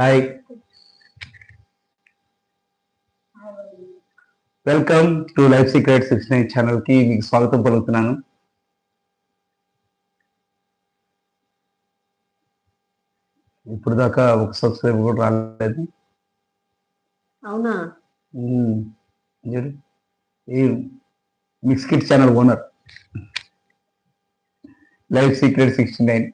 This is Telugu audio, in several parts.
Hi, welcome to life secret 69 channel కి మీకు స్వాగతం పలుకుతున్నాను. ఇప్పుడు దాకా ఒక సబ్స్క్రైబర్ కూడా రాలేదు. అవునా? ఈ mix kit channel owner life secret 69.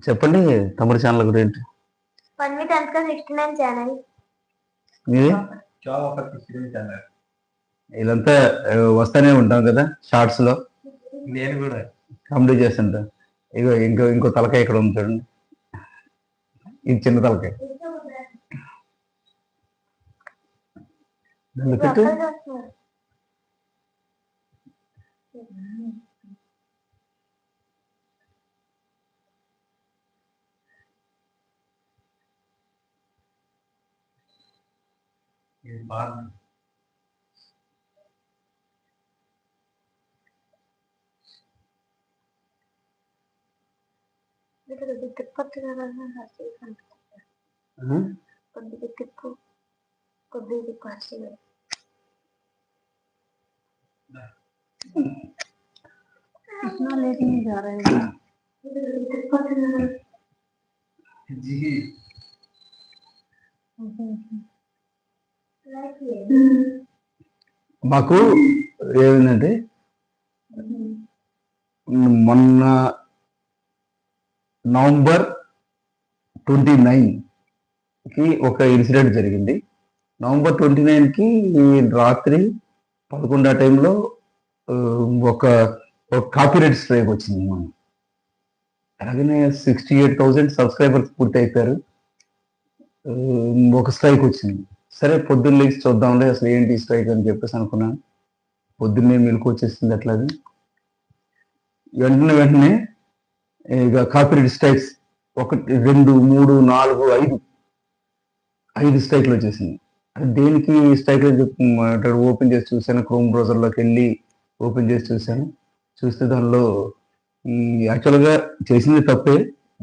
చెప్పండి తమరి ఛానల్ గురించి. పన్విత్ అంస్కా 69 ఛానల్. ఇదంతా వస్తానే ఉంటాం కదా షార్ట్స్ లో. నేను కూడా కామెడీ చేస్తుంటా. ఇగో ఇంకో తలకాయ ఇక్కడ ఉంది చూడండి, ఇది చిన్న తలకాయ. इतना लेट नहीं जा रहा है जी. మాకు ఏమైందంటే మొన్న నవంబర్ 29కి ఒక ఇన్సిడెంట్ జరిగింది. నవంబర్ 29కి రాత్రి 11 టైంలో ఒక కాపీరైట్ స్ట్రైక్ వచ్చింది. మనం అలాగనే 68,000 సబ్స్క్రైబర్స్ పూర్తి అయిపోయారు. ఒక స్ట్రైక్ వచ్చింది. సరే పొద్దున్న లేచి చూద్దాంలే అసలు ఏంటి స్ట్రైక్ అని చెప్పేసి అనుకున్నాను. పొద్దున్నే మెలకు వచ్చేసింది. అట్లాది వెంటనే ఇక కాపీరైట్ స్ట్రైక్స్ 1, 2, 3, 4, 5 స్ట్రైక్లు వచ్చేసింది. అది దేనికి స్ట్రైక్లు ఓపెన్ చేసి చూశాను. క్రోమ్ బ్రౌజర్లోకి వెళ్ళి ఓపెన్ చేసి చూస్తే దానిలో యాక్చువల్గా చేసింది తప్పే.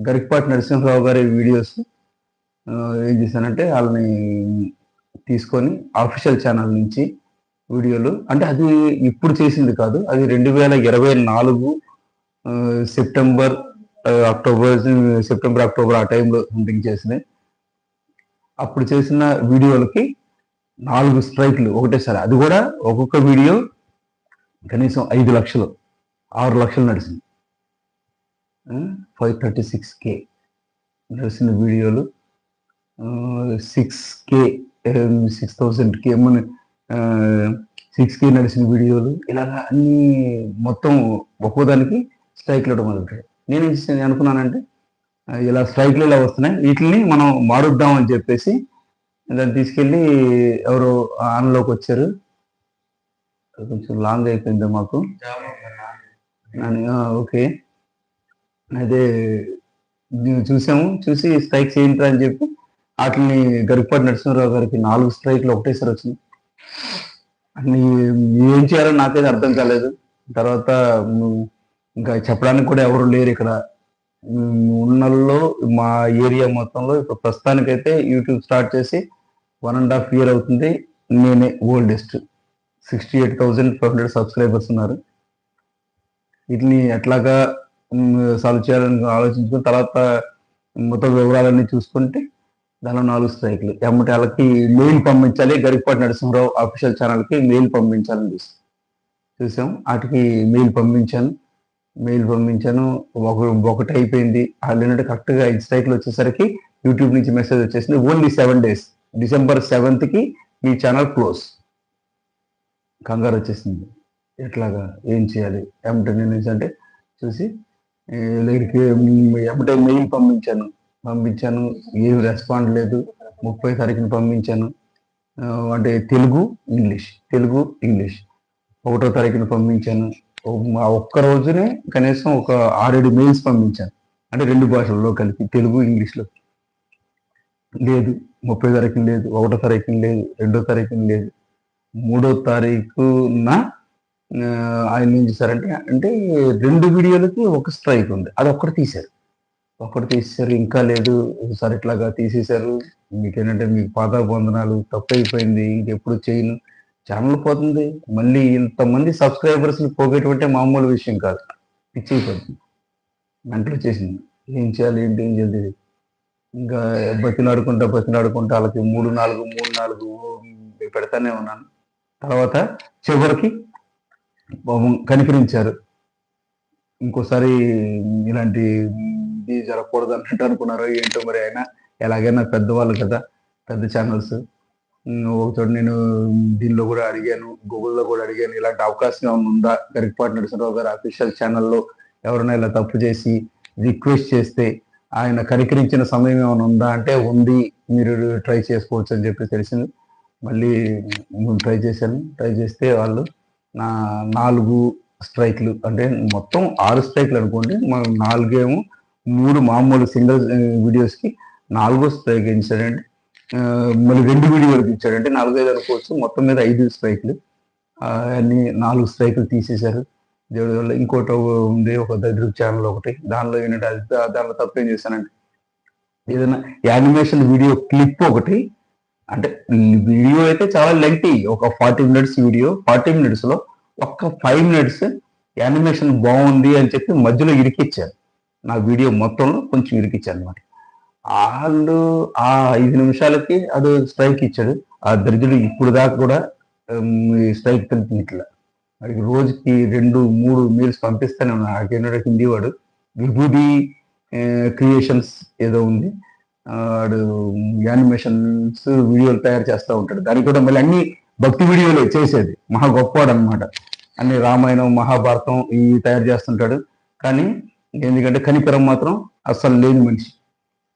గరికపాటి నరసింహరావు గారి వీడియోస్ ఏం చేశానంటే వాళ్ళని తీసుకొని అఫీషియల్ ఛానల్ నుంచి వీడియోలు, అంటే అది ఇప్పుడు చేసింది కాదు, అది 2024 సెప్టెంబర్ అక్టోబర్ ఆ టైంలో సంథింగ్ చేసినాయి. అప్పుడు చేసిన వీడియోలకి 4 స్ట్రైక్లు ఒకటేసారి. అది కూడా ఒక్కొక్క వీడియో కనీసం 5 లక్షలు 6 లక్షలు నడిచింది. 536K నడిచిన వీడియోలు, 6,000K 6K నడిచిన వీడియోలు, ఇలాగా అన్ని మొత్తం ఒక్కోదానికి స్ట్రైక్లు ఇవ్వడం మొదలుపెట్టాడు. నేను అనుకున్నానంటే ఇలా స్ట్రైక్లు ఇలా వస్తున్నాయి, వీటిని మనం మారుద్దాం అని చెప్పేసి దాన్ని తీసుకెళ్ళి ఎవరో ఆన్లోకి వచ్చారు. కొంచెం లాంగ్ అయిపోయింది మాకు. ఓకే, అదే చూసి స్ట్రైక్స్ ఏంటి అని చెప్పి వాటిని గరికపాటి నరసింహరావు గారికి 4 స్ట్రైక్లు ఒకటేసారి వచ్చింది. అన్ని ఏం చేయాలో నాకైతే అర్థం కాలేదు. తర్వాత ఇంకా చెప్పడానికి కూడా ఎవరు లేరు ఇక్కడ ఉన్నల్లో. మా ఏరియా మొత్తంలో ఇప్పుడు ప్రస్తుతానికైతే యూట్యూబ్ స్టార్ట్ చేసి 1.5 year అవుతుంది. నేనే ఓల్డెస్ట్. 68,500 సబ్స్క్రైబర్స్ ఉన్నారు. వీటిని ఎట్లాగా సాల్వ్ చేయాలని ఆలోచించుకుని తర్వాత మొత్తం వివరాలన్నీ చూసుకుంటే దానిలో 4 స్ట్రైక్లు. ఎమ్మటి వాళ్ళకి మెయిల్ పంపించాలి, గరికపాటి నరసింహరావు అఫీషియల్ ఛానల్కి మెయిల్ పంపించాలని చూసాం. వాటికి మెయిల్ పంపించాను. ఒకటి అయిపోయింది. వాళ్ళు ఏంటంటే కరెక్ట్గా 5 స్ట్రైక్లు వచ్చేసరికి యూట్యూబ్ నుంచి మెసేజ్ వచ్చేసింది, ఓన్లీ 7 days, December 7th మీ ఛానల్ క్లోజ్. కంగారు వచ్చేసింది. ఎట్లాగా ఏం చేయాలి? ఎమ్మటే నేను అంటే చూసి దగ్గరికి ఎమ్మటే మెయిల్ పంపించాను. ఏం రెస్పాండ్ లేదు. 30 తారీఖున పంపించాను. అంటే తెలుగు ఇంగ్లీష్ 1వ తారీఖున పంపించాను. ఒక్క రోజునే కనీసం ఒక 6-7 మెయిల్స్ పంపించాను, అంటే 2 భాషల్లో కలిపి, తెలుగు ఇంగ్లీష్లో. లేదు, 30వ తారీఖున లేదు, 1వ తారీఖున లేదు, 2వ తారీఖున లేదు, 3వ తారీఖున ఆయన ఏం చేశారంటే 2 వీడియోలకి ఒక స్ట్రైక్ ఉంది, అది ఒక్కటి తీశారు. ఒకటి తీసేశారు, ఇంకా లేదు సార్ ఇట్లాగా తీసేశారు, మీకేంటంటే మీకు పాదాభివందనాలు, తప్పు అయిపోయింది, ఇంకెప్పుడు చేయను, ఛానల్ పోతుంది. మళ్ళీ ఇంతమంది సబ్స్క్రైబర్స్ని పోగేటువంటి మామూలు విషయం కాదు, పిచ్చి అయిపోతుంది, మెంటలు వచ్చేసింది. ఏం చేయాలి ఏంటి ఏం చేయాలి, ఇంకా బతిలాడుకుంటా వాళ్ళకి 3-4 పెడతానే ఉన్నాను. తర్వాత చివరికి పాపం కనికరించారు. ఇంకోసారి ఇలాంటి ఇది జరగకూడదు అన్నట్టు అనుకున్నారు ఏంటో మరి. అయినా ఎలాగైనా పెద్దవాళ్ళు కదా, పెద్ద ఛానల్స్. ఒకచోట నేను దీనిలో కూడా అడిగాను, గూగుల్లో కూడా అడిగాను, ఇలాంటి అవకాశం ఏమైనా ఉందా గరికపాటి నరసింహరావు గారు అఫీషియల్ ఛానల్లో ఎవరైనా ఇలా తప్పు చేసి రిక్వెస్ట్ చేస్తే ఆయన కనికరించిన సమయం ఏమైనా ఉందా అంటే ఉంది, మీరు ట్రై చేసుకోవచ్చు అని చెప్పి తెలిసింది. మళ్ళీ ట్రై చేశాను. ట్రై చేస్తే వాళ్ళు నా 4 స్ట్రైక్లు, అంటే మొత్తం 6 స్ట్రైక్లు అనుకోండి, 4 ఏమో 3 మామూలు సింగిల్ వీడియోస్కి 4వ స్ట్రైక్ ఇచ్చాడంటే, మళ్ళీ 2 వీడియోలకు ఇచ్చాడంటే 4-5 అనుకోవచ్చు, మొత్తం మీద 5 స్ట్రైక్లు. అన్ని 4 స్ట్రైకులు తీసేశారు దేవుడి వల్ల. ఇంకోటి ఉంది, ఒక దరిద్ర ఛానల్ ఒకటి, దానిలో ఏంటంటే దానిలో తప్పేం చేశానంటే, ఏదైనా యానిమేషన్ వీడియో క్లిప్ ఒకటి, అంటే వీడియో అయితే చాలా లెంగ్తీ, ఒక 40 మినిట్స్ వీడియో, 40 మినిట్స్లో ఒక్క 5 మినిట్స్ యానిమేషన్ బాగుంది అని చెప్పి మధ్యలో ఇరికిచ్చారు. నా వీడియో మొత్తంలో కొంచెం ఇరికిచ్చారు అనమాట. వాళ్ళు ఆ 5 నిమిషాలకి అది స్ట్రైక్ ఇచ్చాడు. ఆ దరిద్రుడు ఇప్పుడు దాకా కూడా స్ట్రైక్ తెలిపినట్ల. వాడికి రోజుకి 2-3 మెయిల్స్ పంపిస్తానే ఉన్నాడు. నాకేంటంటే హిందీ వాడు, విభూది క్రియేషన్స్ ఏదో ఉంది, వాడు యానిమేషన్స్ వీడియోలు తయారు చేస్తూ ఉంటాడు. దానికి కూడా మళ్ళీ అన్ని భక్తి వీడియోలు చేసేది, మహా గొప్పవాడు అనమాట. అన్ని రామాయణం, మహాభారతం ఇవి తయారు చేస్తుంటాడు. కానీ ఎందుకంటే కనికరం మాత్రం అస్సలు లేని మనిషి.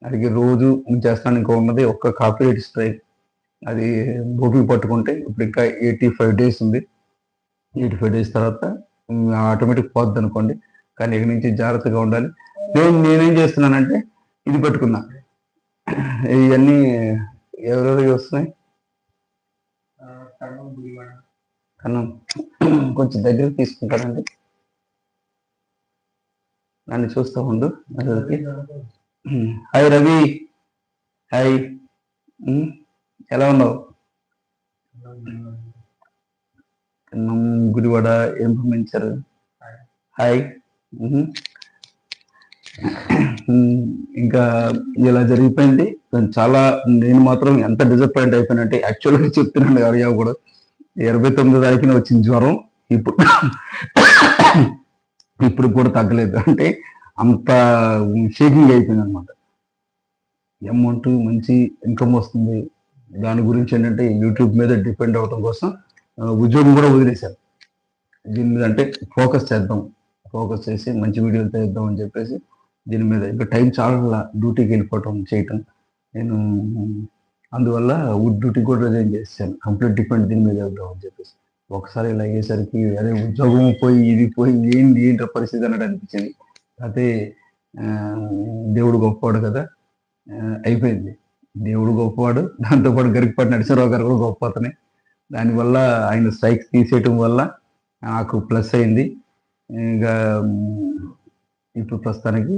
అది రోజు చేస్తాను. ఇంకా ఉన్నది ఒక్క కాపీరైట్ స్ట్రైక్, అది ఓపిక పట్టుకుంటే ఇప్పుడు ఇంకా 85 డేస్ ఉంది. 85 డేస్ తర్వాత ఆటోమేటిక్ పోద్ది అనుకోండి. కానీ ఇక్కడి నుంచి జాగ్రత్తగా ఉండాలి. నేనేం చేస్తున్నానంటే ఇది పెట్టుకున్నా, ఇవన్నీ ఎవరెవరికి వస్తున్నాయి, కన్నం కొంచెం దగ్గర తీసుకుంటానండి, నన్ను చూస్తూ ఉండు. హాయ్ రవి, హాయ్, ఎలా ఉన్నావు? గుడివాడ ఏం పంపించారు? హాయ్. ఇంకా ఇలా జరిగిపోయింది చాలా. నేను మాత్రం ఎంత డిసప్పాయింట్ అయిపోయినంటే, యాక్చువల్గా చెప్తున్నాను అడిగా కూడా, 29వ తారీఖున వచ్చిన జ్వరం ఇప్పుడు కూడా తగ్గలేదు. అంటే అంత షేకింగ్ అయిపోయింది అనమాట. అమౌంట్ మంచి ఇన్కమ్ వస్తుంది, దాని గురించి ఏంటంటే యూట్యూబ్ మీద డిపెండ్ అవ్వడం కోసం ఉద్యోగం కూడా వదిలేశాను. దీని మీద అంటే ఫోకస్ చేసి మంచి వీడియోలు చేద్దాం అని చెప్పేసి దీని మీద ఇంకా టైం చాలా, డ్యూటీకి వెళ్ళిపోవటం చేయటం నేను, అందువల్ల డ్యూటీ కూడా రిజైన్ చేశాను. కంప్లీట్ డిపెండ్ దీని మీద వెళ్దాం అని చెప్పేసి. ఒకసారి ఇలా అయ్యేసరికి అదే ఉద్యోగం పోయి ఇది పోయి ఏంటో పరిస్థితి అన్నట్టు అనిపించింది. అదే దేవుడు గొప్పవాడు కదా, అయిపోయింది. దేవుడు గొప్పవాడు, దాంతోపాటు గరికపాటి నరసింహరావు గారు కూడా గొప్ప అతనే. దానివల్ల ఆయన స్ట్రైక్స్ తీసేయటం వల్ల నాకు ప్లస్ అయింది. ఇంకా ఇప్పుడు ప్రస్తుతానికి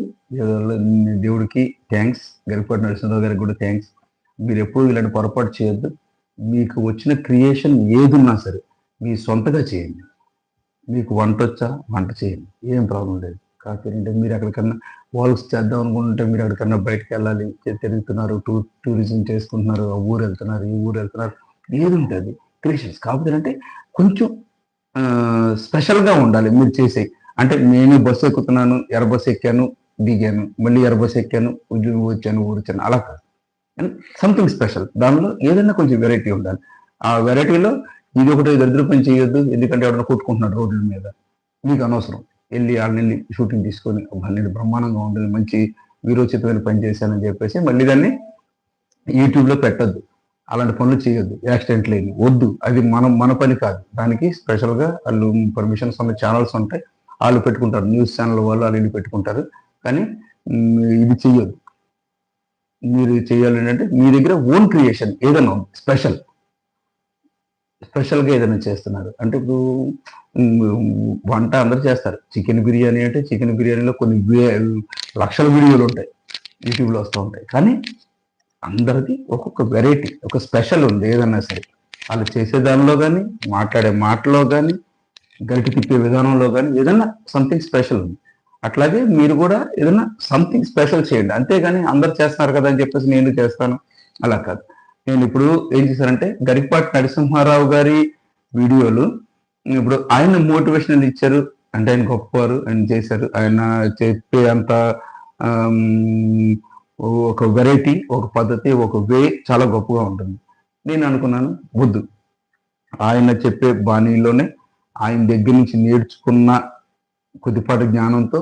దేవుడికి థ్యాంక్స్, గరికపాటి నరసింహరావు గారికి కూడా థ్యాంక్స్. మీరు ఎప్పుడు ఇలాంటి పొరపాటు చేయొద్దు. మీకు వచ్చిన క్రియేషన్ ఏది ఉన్నా సరే మీ సొంతగా చేయండి. మీకు వంట చేయండి, ఏం ప్రాబ్లం లేదు. కాకపోతే మీరు ఎక్కడికన్నా వాల్స్ చేద్దాం అనుకుంటుంటే, మీరు ఎక్కడికన్నా బయటకు వెళ్ళాలి, తిరుగుతున్నారు, టూరిజం చేసుకుంటున్నారు, ఆ ఊరు వెళ్తున్నారు, ఈ ఊరు వెళ్తున్నారు, ఏది ఉంటుంది క్రియేషన్స్. కాకపోతే అంటే కొంచెం స్పెషల్గా ఉండాలి మీరు చేసే. అంటే నేను బస్సు ఎక్కుతున్నాను, ఎర్ర బస్సు ఎక్కాను, దిగాను, మళ్ళీ ఎర్ర బస్సు ఎక్కాను, వచ్చాను, ఊరొచ్చాను, అలా కాదు. సంథింగ్ స్పెషల్, దానిలో ఏదైనా కొంచెం వెరైటీ ఉండాలి. ఆ వెరైటీలో ఇది ఒకటి దరిద్ర పని చేయొద్దు. ఎందుకంటే ఎవరైనా కొట్టుకుంటున్నాడు రోడ్ల మీద, మీకు అనవసరం. వెళ్ళి వాళ్ళని షూటింగ్ తీసుకొని నేను బ్రహ్మాండంగా ఉంటుంది, మంచి వీరోచితమైన పని చేశానని చెప్పేసి మళ్ళీ దాన్ని యూట్యూబ్లో పెట్టద్దు. అలాంటి పనులు చేయొద్దు, యాక్సిడెంట్ లేని వద్దు. అది మన పని కాదు. దానికి స్పెషల్గా వాళ్ళు పర్మిషన్స్ ఉన్న ఛానల్స్ ఉంటాయి, వాళ్ళు పెట్టుకుంటారు, న్యూస్ ఛానల్ వాళ్ళు వాళ్ళు పెట్టుకుంటారు. కానీ ఇది చెయ్యొద్దు. మీరు చేయాలి అంటే మీ దగ్గర ఓన్ క్రియేషన్ ఏదైనా స్పెషల్గా ఏదైనా చేస్తున్నారు అంటే, ఇప్పుడు వంట అందరూ చేస్తారు. చికెన్ బిర్యానీ అంటే చికెన్ బిర్యానీలో కొన్ని లక్షల వీడియోలు ఉంటాయి. యూట్యూబ్లో వస్తూ ఉంటాయి. కానీ అందరిది ఒక్కొక్క వెరైటీ, ఒక స్పెషల్ ఉంది. ఏదన్నా సరే వాళ్ళు చేసే దానిలో కానీ, మాట్లాడే మాటలో కానీ, గరిటి తిప్పే విధానంలో కానీ ఏదన్నా సంథింగ్ స్పెషల్ ఉంది. అట్లాగే మీరు కూడా ఏదన్నా సంథింగ్ స్పెషల్ చేయండి. అంతేగాని అందరు చేస్తున్నారు కదా అని చెప్పేసి నేను చేస్తాను అలా కాదు. నేను ఇప్పుడు ఏం చేశానంటే గరికపాటి నరసింహారావు గారి వీడియోలు ఇప్పుడు ఆయన మోటివేషనల్ ఇచ్చారు అంటే ఆయన గొప్పవారు, ఆయన చేశారు, ఆయన చెప్పే అంత ఆమ్, ఒక వెరైటీ, ఒక పద్ధతి, ఒక వే చాలా గొప్పగా ఉంటుంది. నేను అనుకున్నాను వద్దు, ఆయన చెప్పే బాణీలోనే ఆయన దగ్గర నుంచి నేర్చుకున్న కొద్దిపాటి జ్ఞానంతో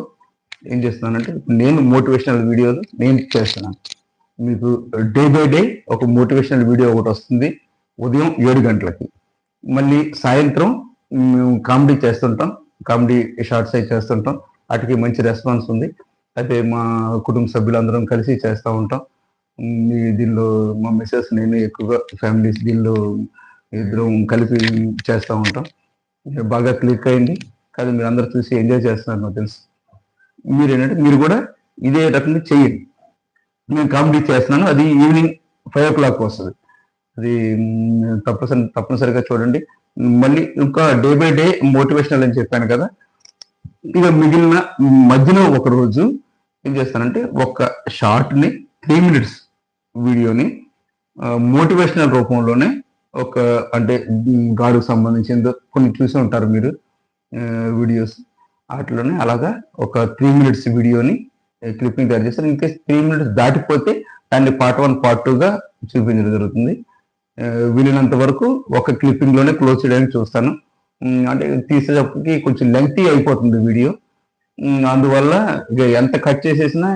ఏం చేస్తున్నానంటే నేను మోటివేషనల్ వీడియోలు నేను చేస్తున్నాను. మీకు డే బై డే ఒక మోటివేషనల్ వీడియో ఒకటి వస్తుంది ఉదయం 7 గంటలకి. మళ్ళీ సాయంత్రం మేము కామెడీ చేస్తుంటాం, కామెడీ షార్ట్స్ అయి చేస్తుంటాం. వాటికి మంచి రెస్పాన్స్ ఉంది. అయితే మా కుటుంబ సభ్యులందరం కలిసి చేస్తూ ఉంటాం. దీనిలో మా మిస్సెస్ నేను ఎక్కువగా ఫ్యామిలీస్ దీనిలో ఇద్దరం కలిపి చేస్తూ ఉంటాం. బాగా క్లిక్ అయింది కాదు, మీరు అందరు చూసి ఎంజాయ్ చేస్తున్నారు నాకు తెలుసు. మీరు ఏంటంటే మీరు కూడా ఇదే రకంగా చెయ్యండి. నేను కామెడీ చేస్తున్నాను, అది ఈవినింగ్ 5 o'clock వస్తుంది. అది తప్పనిసరిగా చూడండి. మళ్ళీ ఇంకా డే బై డే మోటివేషనల్ అని చెప్పాను కదా, ఇక మిగిలిన మధ్యలో ఒక రోజు ఏం చేస్తానంటే ఒక షార్ట్ని 3 minutes వీడియోని మోటివేషనల్ రూపంలోనే ఒక అంటే గాడుకు సంబంధించిన కొన్ని చూసి ఉంటారు మీరు వీడియోస్, వాటిలోనే అలాగా ఒక 3 minutes వీడియోని క్లిప్పింగ్ తయారు చేస్తారు. ఇన్కేస్ 3 minutes దాటిపోతే దాన్ని part 1 part 2గా చూపించడం జరుగుతుంది. వీలైనంత వరకు ఒక క్లిప్పింగ్ లోనే క్లోజ్ చేయడానికి చూస్తాను. అంటే తీసేటప్పటికి కొంచెం లెంగ్తీ అయిపోతుంది వీడియో. అందువల్ల ఇక ఎంత కట్ చేసేసినా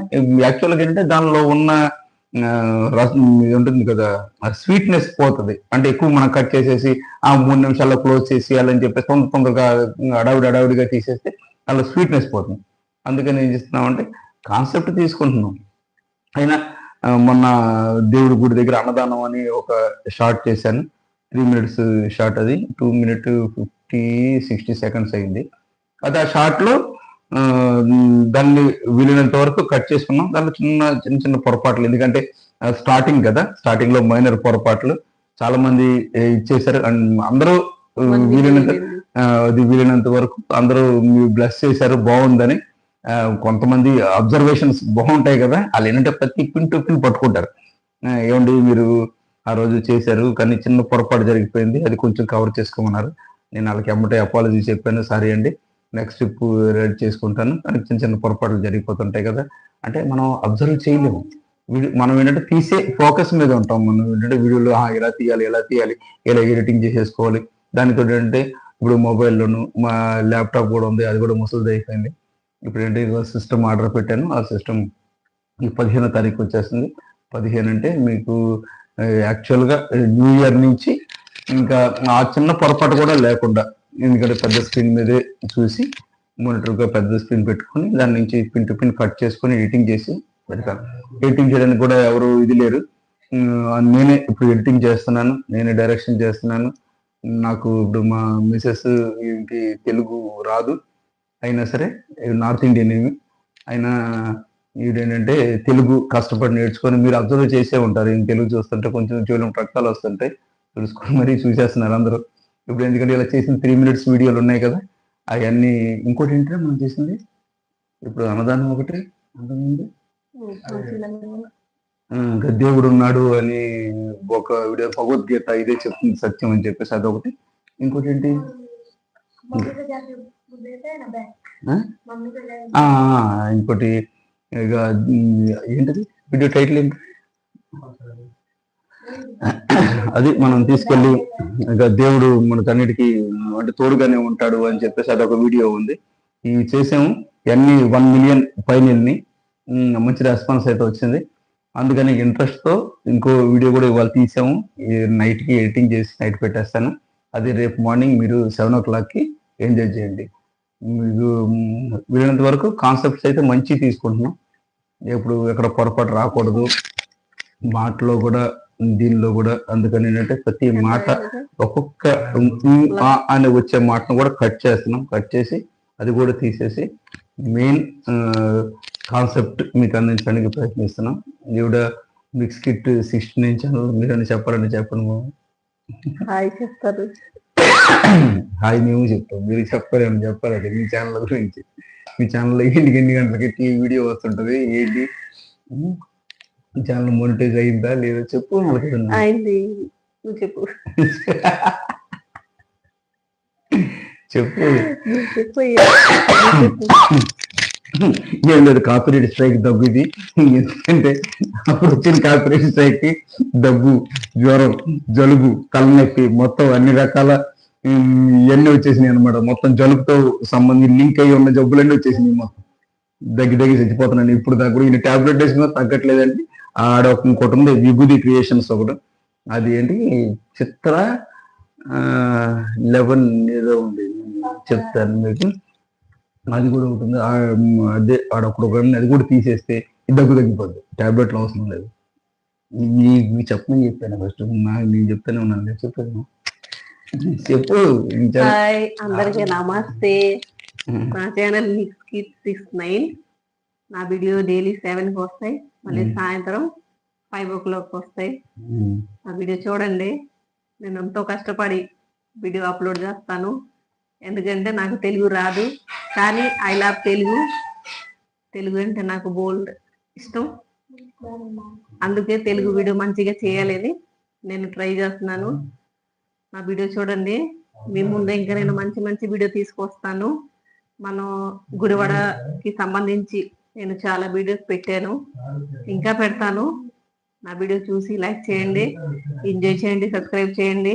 యాక్చువల్గా ఏంటంటే దానిలో ఉన్న ఉంటుంది కదా స్వీట్నెస్ పోతుంది. అంటే ఎక్కువ మనం కట్ చేసేసి 3 నిమిషాల్లో క్లోజ్ చేసేయాలని చెప్పేసి తొందరగా అడావిడిగా తీసేస్తే దానిలో స్వీట్నెస్ పోతుంది. అందుకని ఏం చేస్తున్నామంటే కాన్సెప్ట్ తీసుకుంటున్నాం. అయినా మొన్న దేవుడి గుడి దగ్గర అన్నదానం అని ఒక షార్ట్ చేశాను, 3 minutes షార్ట్. అది 2 minutes 50-60 seconds అయింది. అది ఆ షార్ట్లో దాన్ని వీలైనంత వరకు కట్ చేసుకున్నాం. దాంట్లో చిన్న పొరపాట్లు, ఎందుకంటే స్టార్టింగ్ కదా, స్టార్టింగ్ లో మైనర్ పొరపాట్లు చాలా మంది ఇచ్చేసారు. అండ్ అందరూ వీలైనంత వరకు అందరూ బ్లెస్ చేశారు, బాగుందని. కొంతమంది అబ్జర్వేషన్స్ బాగుంటాయి కదా, వాళ్ళు ఏంటంటే ప్రతి పిన్ టు పిన్ పట్టుకుంటారు. ఏమండి మీరు ఆ రోజు చేశారు కానీ చిన్న పొరపాటు జరిగిపోయింది, అది కొంచెం కవర్ చేసుకోమన్నారు. నేను వాళ్ళకి ఎమ్మటే అపాలజీ చెప్పాను, సారీ అండి నెక్స్ట్ స్టెప్ రెడీ చేసుకుంటాను, కానీ చిన్న పొరపాట్లు జరిగిపోతుంటాయి కదా. అంటే మనం అబ్జర్వ్ చేయలేము, మనం ఏంటంటే తీసే ఫోకస్ మీద ఉంటాం. మనం ఏంటంటే వీడియోలో ఎలా తీయాలి ఎలా ఎడిటింగ్ చేసేసుకోవాలి. దానితో ఏంటంటే ఇప్పుడు మొబైల్లోను మా ల్యాప్టాప్ కూడా ఉంది, అది కూడా ముసలిది అయిపోయింది. ఇప్పుడు ఏంటి సిస్టమ్ ఆర్డర్ పెట్టాను, ఆ సిస్టమ్ ఈ 15వ తారీఖు వచ్చేస్తుంది. 15 అంటే మీకు యాక్చువల్గా న్యూ ఇయర్ నుంచి ఇంకా ఆ చిన్న పొరపాటు కూడా లేకుండా, ఎందుకంటే పెద్ద స్క్రీన్ మీదే చూసి మానిటర్గా పెద్ద స్క్రీన్ పెట్టుకొని దాని నుంచి పిన్ టు పిన్ కట్ చేసుకొని ఎడిటింగ్ చేసి పెడతాను. ఎడిటింగ్ చేయడానికి కూడా ఎవరు ఇది లేరు, నేనే ఇప్పుడు ఎడిటింగ్ చేస్తున్నాను, నేనే డైరెక్షన్ చేస్తున్నాను. నాకు ఇప్పుడు మా మిసెస్ ఏంటి తెలుగు రాదు, అయినా సరే నార్త్ ఇండియన్ ఏమి అయినా ఏంటంటే తెలుగు కష్టపడి నేర్చుకొని, మీరు అబ్జర్వ్ చేసే ఉంటారు, తెలుగు చూస్తుంటే కొంచెం చెవులు రక్తాలు వస్తుంటాయి, తెలుసుకొని మరీ చూసేస్తున్నారు అందరూ. ఇప్పుడు ఎందుకంటే ఇలా చేసిన 3 minutes వీడియోలు ఉన్నాయి కదా, అవన్నీ. ఇంకోటి ఏంటంటే మనం చేసింది ఇప్పుడు అన్నదానం ఒకటి, అంతకుముందు దేవుడు ఉన్నాడు అని ఒక వీడియో, భగవద్గీత ఇదే చెప్తుంది సత్యం అని చెప్పేసి అదొకటి. ఇంకోటి ఏంటి ఇంకోటి ఇక ఏంటది వీడియో టైటిల్ ఏంటి, అది మనం తీసుకెళ్ళి ఇక దేవుడు మనకన్నిటికీ అంటే తోడుగానే ఉంటాడు అని చెప్పేసి అదొక వీడియో ఉంది. ఇవి చేసాము, ఇవన్నీ 1 million పైన మంచి రెస్పాన్స్ అయితే వచ్చింది. అందుకని ఇంట్రెస్ట్తో ఇంకో వీడియో కూడా ఇవాళ తీసాము, నైట్కి ఎడిటింగ్ చేసి నైట్ పెట్టేస్తాను. అది రేపు మార్నింగ్ మీరు 7 o'clockకి ఎంజాయ్ చేయండి. మీకు వీలైనంత వరకు కాన్సెప్ట్స్ అయితే మంచి తీసుకుంటున్నాం, ఎప్పుడు ఎక్కడ పొరపాటు రాకూడదు మాటలో కూడా దీనిలో కూడా. అందుకని ఏంటంటే ప్రతి మాట ఒక్కొక్క అని వచ్చే మాటను కూడా కట్ చేస్తున్నాం, కట్ చేసి అది కూడా తీసేసి మెయిన్ కాన్సెప్ట్ మీకు అందించడానికి ప్రయత్నిస్తున్నాం. ఈవిడ మిక్స్ కిట్ 69 ఛానల్ మీరని చెప్పాలని చెప్పను. హాయ్ చెప్తారు. హాయ్ మేము చెప్తాం, మీరు చెప్పారని చెప్పాలండి మీ ఛానల్ గురించి. మీ ఛానల్లో ఎన్ని గంటలకి వీడియో వస్తుంటది ఏంటి? మీ ఛానల్ మోనిటైజ్ అయిందా లేదా చెప్పు. అయింది, నువ్వు చెప్పు. చెప్పు చెప్పు. ఏం లేదు, కాపీరైట్ స్ట్రైక్ దగ్గు ఇది. ఎందుకంటే అప్పుడు వచ్చిన కాపీరైట్ స్ట్రైక్ కి దగ్గు, జ్వరం, జలుబు, తలనొప్పి మొత్తం అన్ని రకాల ఇవన్నీ వచ్చేసినాయి అనమాట. మొత్తం జలుబుతో సంబంధించి లింక్ అయ్యి ఉన్న జబ్బులన్నీ వచ్చేసినాయి. మొత్తం దగ్గి చచ్చిపోతున్నాను. ఇప్పుడు దాకా కూడా ఈయన టాబ్లెట్ వేసినా తగ్గట్లేదండి. ఆడ ఇంకోటి ఉంది విభూది క్రియేషన్స్ ఒకటి, అది ఏంటి చిత్ర 11 ఏదో ఉంది, చెప్తాను మీకు. అది కూడా ఉంటుంది. అదే ఆడొకడు అది కూడా తీసేస్తే దగ్గు తగ్గిపోద్ది, టాబ్లెట్లు అవసరం లేదు. మీకు చెప్పమని చెప్పాను ఫస్ట్, నేను చెప్తానే ఉన్నాను. చెప్పాను చెప్పు. హాయ్ అందరికీ నమస్తే. నా ఛానల్ మిక్స్ కిట్ 69. నా వీడియో డైలీ 7కి వస్తాయి, మళ్ళీ సాయంత్రం 5 o'clock వస్తాయి. ఆ వీడియో చూడండి. నేను ఎంతో కష్టపడి వీడియో అప్లోడ్ చేస్తాను, ఎందుకంటే నాకు తెలుగు రాదు, కానీ ఐ లవ్ తెలుగు. తెలుగు అంటే నాకు బోల్డ్ ఇష్టం, అందుకే తెలుగు వీడియో మంచిగా చేయాలని నేను ట్రై చేస్తున్నాను. నా వీడియో చూడండి. మీ ముందే ఇంకా నేను మంచి మంచి వీడియో తీసుకొస్తాను. మనం గుడివాడకి సంబంధించి నేను చాలా వీడియోస్ పెట్టాను, ఇంకా పెడతాను. నా వీడియో చూసి లైక్ చేయండి, ఎంజాయ్ చేయండి, సబ్స్క్రైబ్ చేయండి,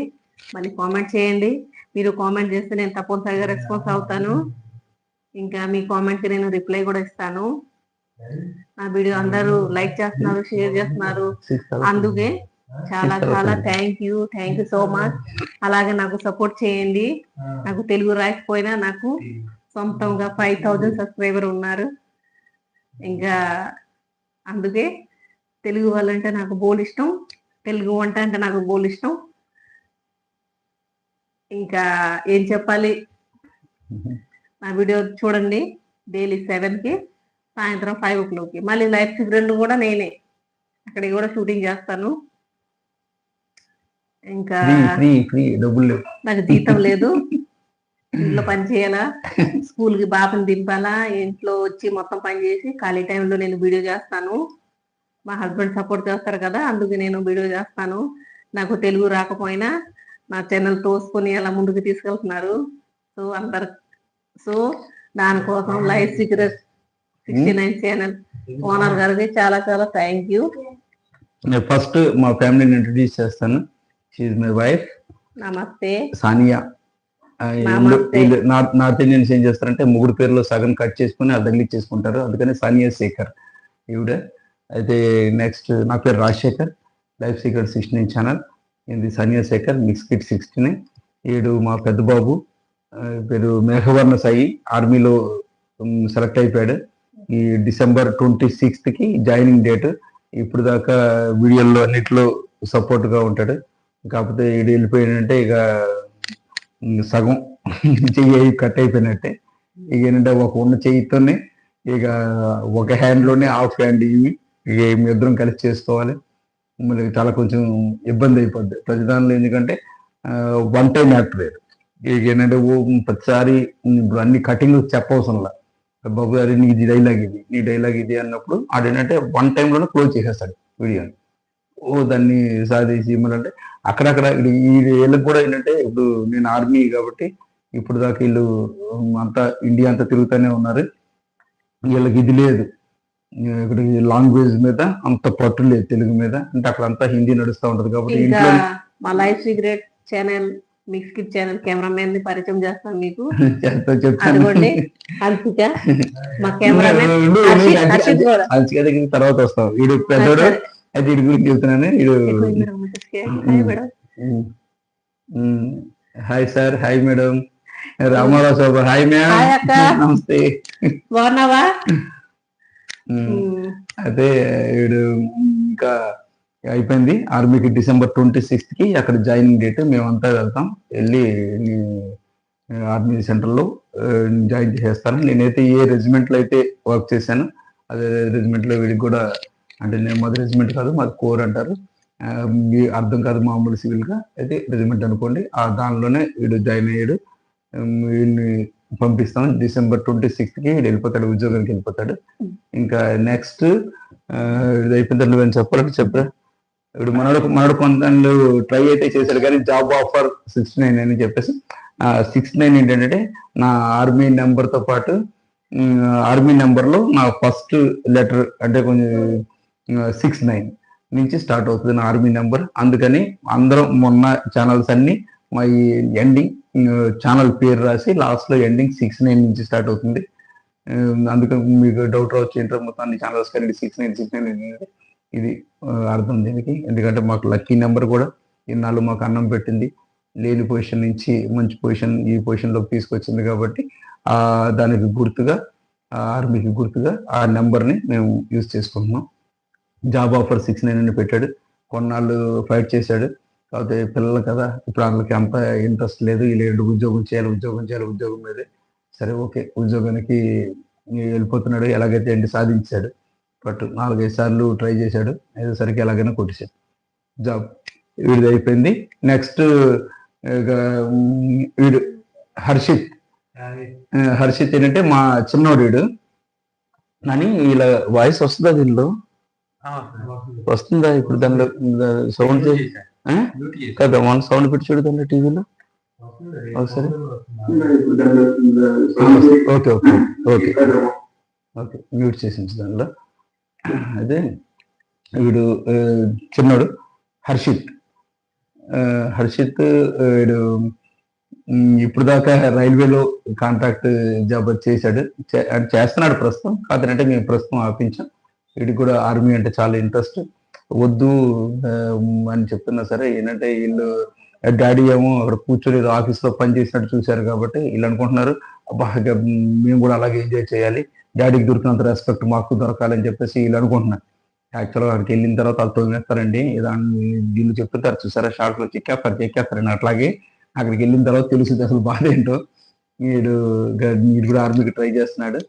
మళ్ళీ కామెంట్ చేయండి. మీరు కామెంట్ చేస్తే నేను తప్పనిసరిగా రెస్పాన్స్ అవుతాను. ఇంకా మీ కామెంట్కి నేను రిప్లై కూడా ఇస్తాను. నా వీడియో అందరూ లైక్ చేస్తున్నారు, షేర్ చేస్తున్నారు, అందుకే చాలా చాలా థ్యాంక్ యూ సో మచ్. అలాగే నాకు సపోర్ట్ చేయండి. నాకు తెలుగు రాకపోయినా నాకు సొంతంగా 5000 సబ్స్క్రైబర్ ఉన్నారు. ఇంకా అందుకే తెలుగు వాళ్ళంటే నాకు బోల్ ఇష్టం, తెలుగు వంట అంటే నాకు బోల్ ఇష్టం. ఇంకా ఏం చెప్పాలి, నా వీడియో చూడండి. డైలీ 7కి, సాయంత్రం 5 o'clockకి. మళ్ళీ లైఫ్ సిగరెట్ కూడా నేనే అక్కడికి కూడా షూటింగ్ చేస్తాను. ఇంకా నాకు జీతం లేదు, ఇంట్లో పని చేయాలా, స్కూల్కి బాబుని దింపాలా, ఇంట్లో వచ్చి మొత్తం పని చేసి ఖాళీ టైంలో నేను వీడియో చేస్తాను. మా హస్బెండ్ సపోర్ట్ చేస్తారు కదా, అందుకే నేను వీడియో చేస్తాను. నాకు తెలుగు రాకపోయినా నా ఛానల్ తోసుకొని అలా ముందుకు తీసుకెళ్తున్నారు. సో దానికోసం లైఫ్ సీక్రెట్ 69 ఛానల్ ఓనర్ గారికి చాలా చాలా థ్యాంక్ యూ. ఫస్ట్ మా ఫ్యామిలీని ఇంట్రడ్యూస్ చేస్తాను. She's my wife. నమస్తే సానియా. నార్త్ ఇండియన్స్ ఏం చేస్తారంటే ముగ్గురు పేర్లో సగం కట్ చేసుకుని అది తగిలిచ్చేసుకుంటారు, అందుకని సానియా శేఖర్ ఈవిడ. అయితే నెక్స్ట్ నా పేరు రాజశేఖర్, లైఫ్ సీక్రెట్ 69 ఛానల్. ఇది సానియా శేఖర్, మిక్స్ కిట్ 69. ఈడు మా పెద్ద బాబు, పేరు మేఘవర్ణ సాయి, ఆర్మీలో సెలెక్ట్ అయిపోయాడు. ఈ December 26కి జాయినింగ్ డేట్. ఇప్పుడు దాకా వీడియోల్లో అన్నిట్లో సపోర్ట్గా ఉంటాడు. కాకపోతే ఈడు వెళ్ళిపోయాడంటే ఇక సగం చెయ్యి కట్ అయిపోయినట్టే. ఇక ఏంటంటే ఒక ఉన్న చెయ్యితోనే ఇక ఒక హ్యాండ్లోనే హాఫ్ హ్యాండ్ ఇవి ఇక ఇద్దరం కలిసి చేసుకోవాలి. మళ్ళీ చాలా కొంచెం ఇబ్బంది అయిపోద్ది ప్రతిదానిలో, ఎందుకంటే వన్ టైం యాక్టర్. ఇక ఏంటంటే ప్రతిసారి ఇప్పుడు అన్ని కటింగ్ చెప్పవసరంలా, బాబు అది నీ డైలాగ్ ఇది, నీ డైలాగ్ ఇది అన్నప్పుడు ఆడేంటంటే వన్ టైంలోనే క్లోజ్ చేసేస్తాడు వీడియోని. దాన్ని సాధేసి ఇవ్వాలంటే అక్కడక్కడ వీళ్ళకి కూడా ఏంటంటే, ఇప్పుడు నేను ఆర్మీ కాబట్టి ఇప్పుడు దాకా వీళ్ళు అంతా ఇండియా అంతా తిరుగుతూనే ఉన్నారు. వీళ్ళకి ఇది లేదు, ఇక్కడ లాంగ్వేజ్ మీద అంత పట్టు లేదు, తెలుగు మీద. అంటే అక్కడ అంతా హిందీ నడుస్తూ ఉంటది కాబట్టి ఇంట్లో మా life secret channel mix kit channel cameraman ని పరిచయం చేస్తాను మీకు. చెప్తాను మా కెమెరామెన్ తర్వాత వస్తాం. వీడు పెద్దోడు అయితే వీడి గురించి చెప్తున్నాను. Hi sir, hi madam. Ramarao sir, hi ma'am, నమస్తే. బాగున్నావా? అయితే వీడు ఇంకా అయిపోయింది ఆర్మీకి. December 26కి అక్కడ జాయినింగ్ డేట్. మేమంతా వెళ్తాం, వెళ్ళి ఆర్మీ సెంటర్లో జాయిన్ చేస్తాను. నేనైతే ఏ రెజిమెంట్లో అయితే వర్క్ చేశాను అదే రెజిమెంట్ లో వీడికి కూడా అంటే నేను మాది రెజిమెంట్ కాదు, మాది కోర్ అంటారు. అర్థం కాదు మామూలు సివిల్ గా, అయితే రెజిమెంట్ అనుకోండి. దానిలోనే వీడు జాయిన్ అయ్యాడు. వీడిని పంపిస్తాం December 26th కి వీడు వెళ్ళిపోతాడు, ఉద్యోగానికి వెళ్ళిపోతాడు. ఇంకా నెక్స్ట్ ఇది అయిపోయిన తర్వాత నువ్వేం చెప్పాలంటే చెప్పరా. ఇప్పుడు మనడు కొంత ట్రై అయితే చేశాడు కానీ జాబ్ ఆఫర్ 69 అని చెప్పేసి 69 ఏంటంటే నా ఆర్మీ నెంబర్ తో పాటు ఆర్మీ నెంబర్ లో నా ఫస్ట్ లెటర్ అంటే కొంచెం 69 నుంచి స్టార్ట్ అవుతుంది నా ఆర్మీ నెంబర్. అందుకని అందరం మొన్న ఛానల్స్ అన్ని మా ఈ ఎండింగ్ ఛానల్ పేరు రాసి లాస్ట్ లో ఎండింగ్ 69 నుంచి స్టార్ట్ అవుతుంది. అందుకని మీకు డౌట్ రావచ్చు ఏంటో మొత్తం అన్ని ఛానల్స్ కానీ 69 ఇది అర్థం దీనికి. ఎందుకంటే మాకు లక్కీ నెంబర్ కూడా ఇన్నాళ్ళు మాకు అన్నం పెట్టింది, లేని పొజిషన్ నుంచి మంచి పొజిషన్ ఈ పొజిషన్లోకి తీసుకొచ్చింది. కాబట్టి దానికి గుర్తుగా ఆర్మీకి గుర్తుగా ఆ నెంబర్ని మేము యూజ్ చేసుకుంటున్నాం. జాబ్ ఆఫర్ 69 అని పెట్టాడు. కొన్నాళ్ళు ఫైట్ చేశాడు. కాకపోతే పిల్లలు కదా, ఇప్పుడు వాళ్ళకి అంత ఇంట్రెస్ట్ లేదు, వీళ్ళు ఉద్యోగం చేయాలి ఉద్యోగం మీదే. సరే ఓకే, ఉద్యోగానికి వెళ్ళిపోతున్నాడు. ఎలాగైతే ఏంటి సాధించాడు. బట్ 4-5 సార్లు ట్రై చేశాడు, అయ్యేసరికి ఎలాగైనా కొట్టేశాడు జాబ్. వీడిది అయిపోయింది. నెక్స్ట్ వీడు హర్షిత్ ఏంటంటే మా చిన్నోడు వీడు. కానీ ఇలా వాయిస్ వస్తుందా దీనిలో? వస్తుందా ఇప్పుడు దానిలో సౌండ్ కదా? మన సౌండ్ పెట్టి చూడు దానిలో టీవీలో ఒకసారి. Okay okay okay okay mute చేసింది దానిలో. అదే వీడు చిన్నోడు హర్షిత్ వీడు ఇప్పుడు దాకా రైల్వేలో కాంట్రాక్ట్ జాబ్ చేశాడు, చేస్తున్నాడు ప్రస్తుతం. కాదంటే మేము ప్రస్తుతం ఆపించాం. వీడికి కూడా ఆర్మీ అంటే చాలా ఇంట్రెస్ట్. వద్దు అని చెప్తున్నా సరే ఏంటంటే వీళ్ళు డాడీ ఏమో అక్కడ కూర్చొని ఆఫీస్లో పని చేసినట్టు చూశారు కాబట్టి వీళ్ళు అనుకుంటున్నారు అబ్బా మేము కూడా అలాగే ఎంజాయ్ చేయాలి, డాడీకి దొరికినంత రెస్పెక్ట్ మాకు దొరకాలని చెప్పేసి వీళ్ళు అనుకుంటున్నారు. యాక్చువల్గా అక్కడికి వెళ్ళిన తర్వాత వాళ్ళు తోమేస్తారండి, వీళ్ళు చెప్తుంటారు చూసారా షార్ట్లో చెక్కేస్తారండి. అట్లాగే అక్కడికి వెళ్ళిన తర్వాత తెలుస్తుంది అసలు బాధ ఏంటో. వీడు కూడా ఆర్మీకి ట్రై చేస్తున్నాడు.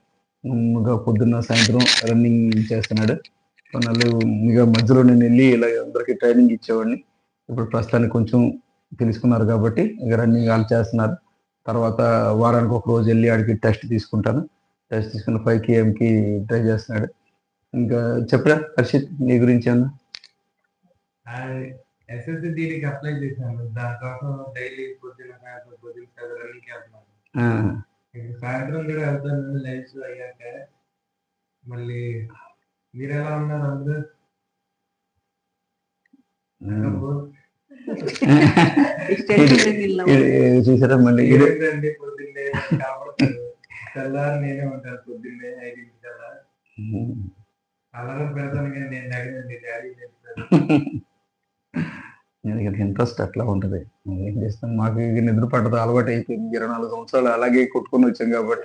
పొద్దున్న సాయంత్రం రన్నింగ్ చేస్తున్నాడు. కొన్నాళ్ళు ఇక మధ్యలో నేను వెళ్ళి ఇలా అందరికి ట్రైనింగ్ ఇచ్చేవాడిని. ఇప్పుడు ప్రస్తుతానికి కొంచెం తెలుసుకున్నారు కాబట్టి ఇక రన్నింగ్ వాళ్ళు చేస్తున్నారు. తర్వాత వారానికి ఒక రోజు వెళ్ళి ఆడికి టెస్ట్ తీసుకుంటాను. టెస్ట్ తీసుకుని 5 km ట్రై చేస్తున్నాడు. ఇంకా చెప్పరా హర్షిత్ నీ గురించి అన్న? ఎస్ఎస్సి దీనికి అప్లై చేశాను. దానికోసం డైలీ పొద్దున రన్నింగ్ వెళ్తున్నాను. సాయంత్రం కూడా వెళ్తాను లైఫ్ అయ్యాక. మళ్ళీ మీరు ఎలా ఉన్నారు అందరూ? చూసారా మళ్ళీ పొద్దున్నే తెల్లారు నేనే ఉంటాను. పొద్దున్నే 5 కల్లా అలాగే పెడతాను కానీ నేను అడిగింది డాడీ ఇంట్రెస్ట్ అట్లా ఉంటది. ఏం చేస్తాం, మాకు నిద్ర పట్టదు, అలవాటు అయిపోయింది. 24 సంవత్సరాలు అలాగే కొట్టుకొని వచ్చాం కాబట్టి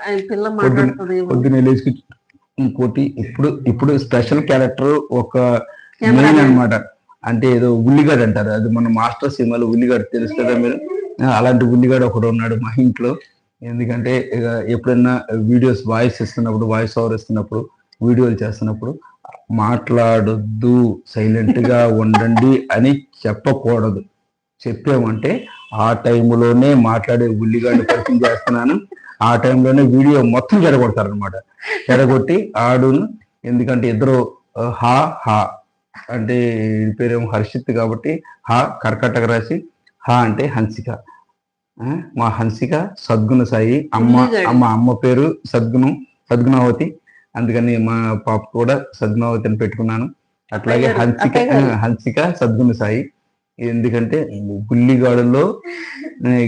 పొద్దున్నే లేచి ఇంకోటి ఇప్పుడు స్పెషల్ క్యారెక్టర్ ఒక మెయిన్ అనమాట. అంటే ఏదో ఉల్లిగడ్డ అంటారు, అది మన మాస్టర్ సినిమాలో ఉల్లిగడ్డ తెలుసు కదా మీరు. అలాంటి ఉల్లిగడ్డ ఒకడు ఉన్నాడు మా ఇంట్లో. ఎందుకంటే ఎప్పుడైనా వీడియోస్ వాయిస్ ఓవర్ ఇస్తున్నప్పుడు వీడియోలు చేస్తున్నప్పుడు మాట్లాడొద్దు, సైలెంట్ గా ఉండండి అని చెప్పకూడదు. చెప్పామంటే ఆ టైంలోనే మాట్లాడే ఉల్లిగడ్డ పరిచయం చేస్తున్నాను. ఆ టైంలోనే వీడియో మొత్తం చెడగొడతారనమాట. చెడగొట్టి ఆడును. ఎందుకంటే ఇద్దరు హా హా అంటే పేరేమో హర్షిత్ కాబట్టి హా కర్కటక రాసి హా అంటే హన్సిక. మా హన్సిక సద్గుణ సాయి, అమ్మ పేరు సద్గుణావతి. అందుకని మా పాప కూడా సద్గుణావతి అని పెట్టుకున్నాను. అట్లాగే హన్సిక సద్గుణ సాయి. ఎందుకంటే గుల్లిగాడులో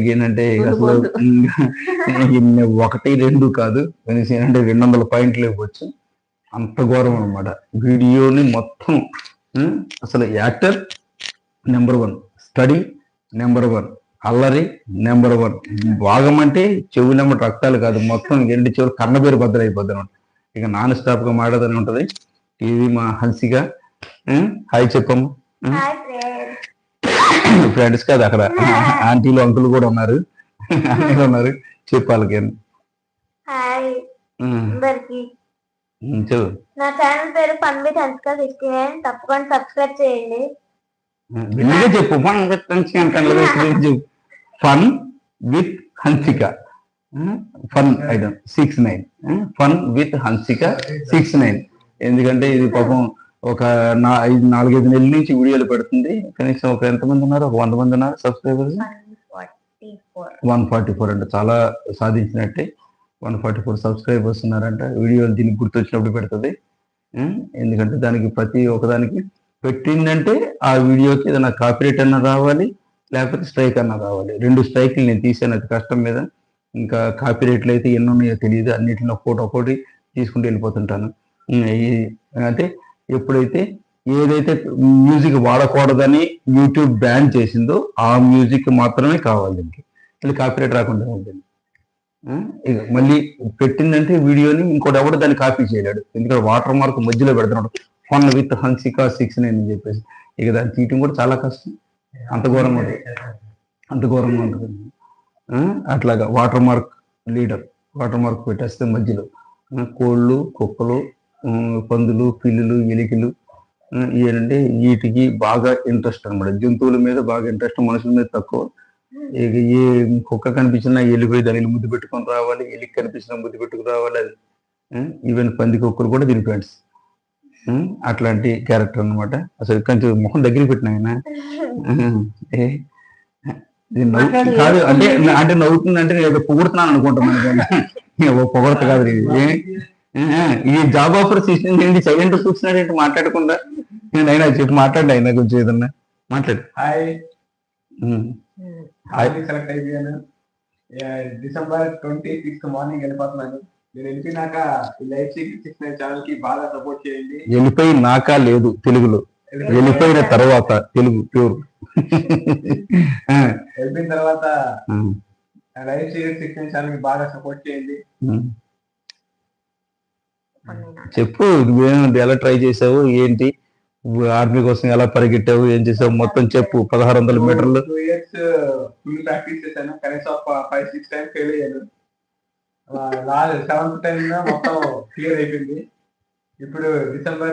ఏంటంటే అసలు 1-2 కాదు, ఏంటంటే 200 పాయింట్లు ఇవ్వచ్చు. అంత ఘోరం అనమాట. వీడియోని మొత్తం అసలు యాక్టర్ నెంబర్ 1, స్టడీ నెంబర్ 1, అల్లరి నెంబర్ 1, భాగం అంటే చెవులు నెంబర్ రక్తాలు కాదు, మొత్తం 2 చెవులు కన్నబేరు బద్దలైపోద్ది అనమాట. ఇక నాన్ స్టాప్ గా మాట్లాడుతూనే ఉంటది. ఇది మా హన్సిక. హాయ్ చెప్పమ్మ. ఫ్రెండ్స్ కాదు, అక్కడ ఆంటీలు అంకులు కూడా ఉన్నారు. చెప్పాలి చెప్పు. నా ఛానల్ పేరు ఫన్ విత్ హన్సిక 69. తప్పకుండా సబ్స్క్రైబ్ చేయండి. వెళ్ళిగా చెప్పు. Fun with Hansika fun item 69. Fun with Hansika 69. ఎందుకంటే ఇది పాపం ఒక 4-5 నెలల నుంచి వీడియోలు పెడుతుంది. కనీసం ఒక ఎంతమంది ఉన్నారు? ఒక 100 మంది ఉన్నారు సబ్స్క్రైబర్స్. 144 అంటే చాలా సాధించినట్టే. 144 సబ్స్క్రైబర్స్ ఉన్నారంట. వీడియోలు దీనికి గుర్తొచ్చినప్పుడు పెడుతుంది. ఎందుకంటే దానికి ప్రతి ఒక్కదానికి పెట్టిందంటే ఆ వీడియోకి ఏదైనా కాపీరైట్ అన్న రావాలి, లేకపోతే స్ట్రైక్ అన్న రావాలి. 2 స్ట్రైక్లు నేను తీసాను అది కష్టం మీద. ఇంకా కాపీరైట్లు అయితే ఎన్ని ఉన్నాయో తెలియదు. అన్నింటిలో ఒకటి తీసుకుంటూ వెళ్ళిపోతుంటాను. అంటే ఎప్పుడైతే ఏదైతే మ్యూజిక్ వాడకూడదని యూట్యూబ్ బ్యాన్ చేసిందో ఆ మ్యూజిక్ మాత్రమే కావాలి దీనికి. మళ్ళీ కాపీరైట్ రాకుండా ఉంటుంది. ఇక మళ్ళీ పెట్టిందంటే వీడియోని ఇంకోటి ఎవడు దాన్ని కాపీ చేయలేడు. ఎందుకంటే వాటర్ మార్క్ మధ్యలో పెడుతున్నాడు, ఫన్ విత్ హన్సిక 69 అని చెప్పేసి. ఇక దాన్ని తీయటం కూడా చాలా కష్టం. అంత ఘోరంగా ఉంటుంది. అట్లాగా వాటర్ మార్క్ పెట్టేస్తే మధ్యలో కోళ్ళు, కుక్కలు, పందులు, పిల్లులు, ఎలికలు ఏంటంటే వీటికి బాగా ఇంట్రెస్ట్ అనమాట. జంతువుల మీద బాగా ఇంట్రెస్ట్, మనుషుల మీద తక్కువ. ఇక ఏ కుక్క కనిపించినా వెళ్ళిపోయి దానిని ముద్దు పెట్టుకొని రావాలి, ఎలికి కనిపించినా ముద్దు పెట్టుకుని రావాలి. అది ఈవెన్ పంది కుక్కలు కూడా దీని ఫ్రెండ్స్. అట్లాంటి క్యారెక్టర్ అనమాట. అసలు కొంచెం ముఖం దగ్గర పెట్టిన ఆయన కాదు అంటే నవ్వుతుంది అంటే నేను పొగుడుతున్నాను అనుకుంటున్నాను కానీ పొగడత కాదు. ఈ జాబ్ ఆఫర్స్ ఇచ్చింది సైలెంట్ కూర్చున్నాడు ఏంటి మాట్లాడకుండా. నేను అయినా చెప్పి మాట్లాడి అయినా కొంచెం ఏదన్నా మాట్లాడు. సెలెక్ట్ అయిపోయాను. December 26 మార్నింగ్ వెళ్ళిపోతున్నాను. నేను వెళ్ళిపోయినాక లైఫ్ 69 ఛానల్ కి బాగా సపోర్ట్ చేయండి. వెళ్ళిపోయినాక లేదు తెలుగులో, వెళ్ళిపోయిన తర్వాత తెలుగు ప్యూర్. వెళ్ళిపోయిన తర్వాత లైఫ్ 69 ఛానల్ కి బాగా సపోర్ట్ చేయండి. చెప్పు నువ్వేమంటే ఎలా ట్రై చేసావు, ఏంటి ఆర్మీ కోసం ఎలా పరిగెట్టావు, ఏం చేసావు మొత్తం చెప్పు. 1600 మీటర్లు 2 years ఫుల్ ప్రాక్టీస్ చేశాను. కనీసం 5-6 టైమ్స్ ఫెయిల్ అయ్యాను. 7th టైం మొత్తం క్లియర్ అయిపోయింది. ఇప్పుడు December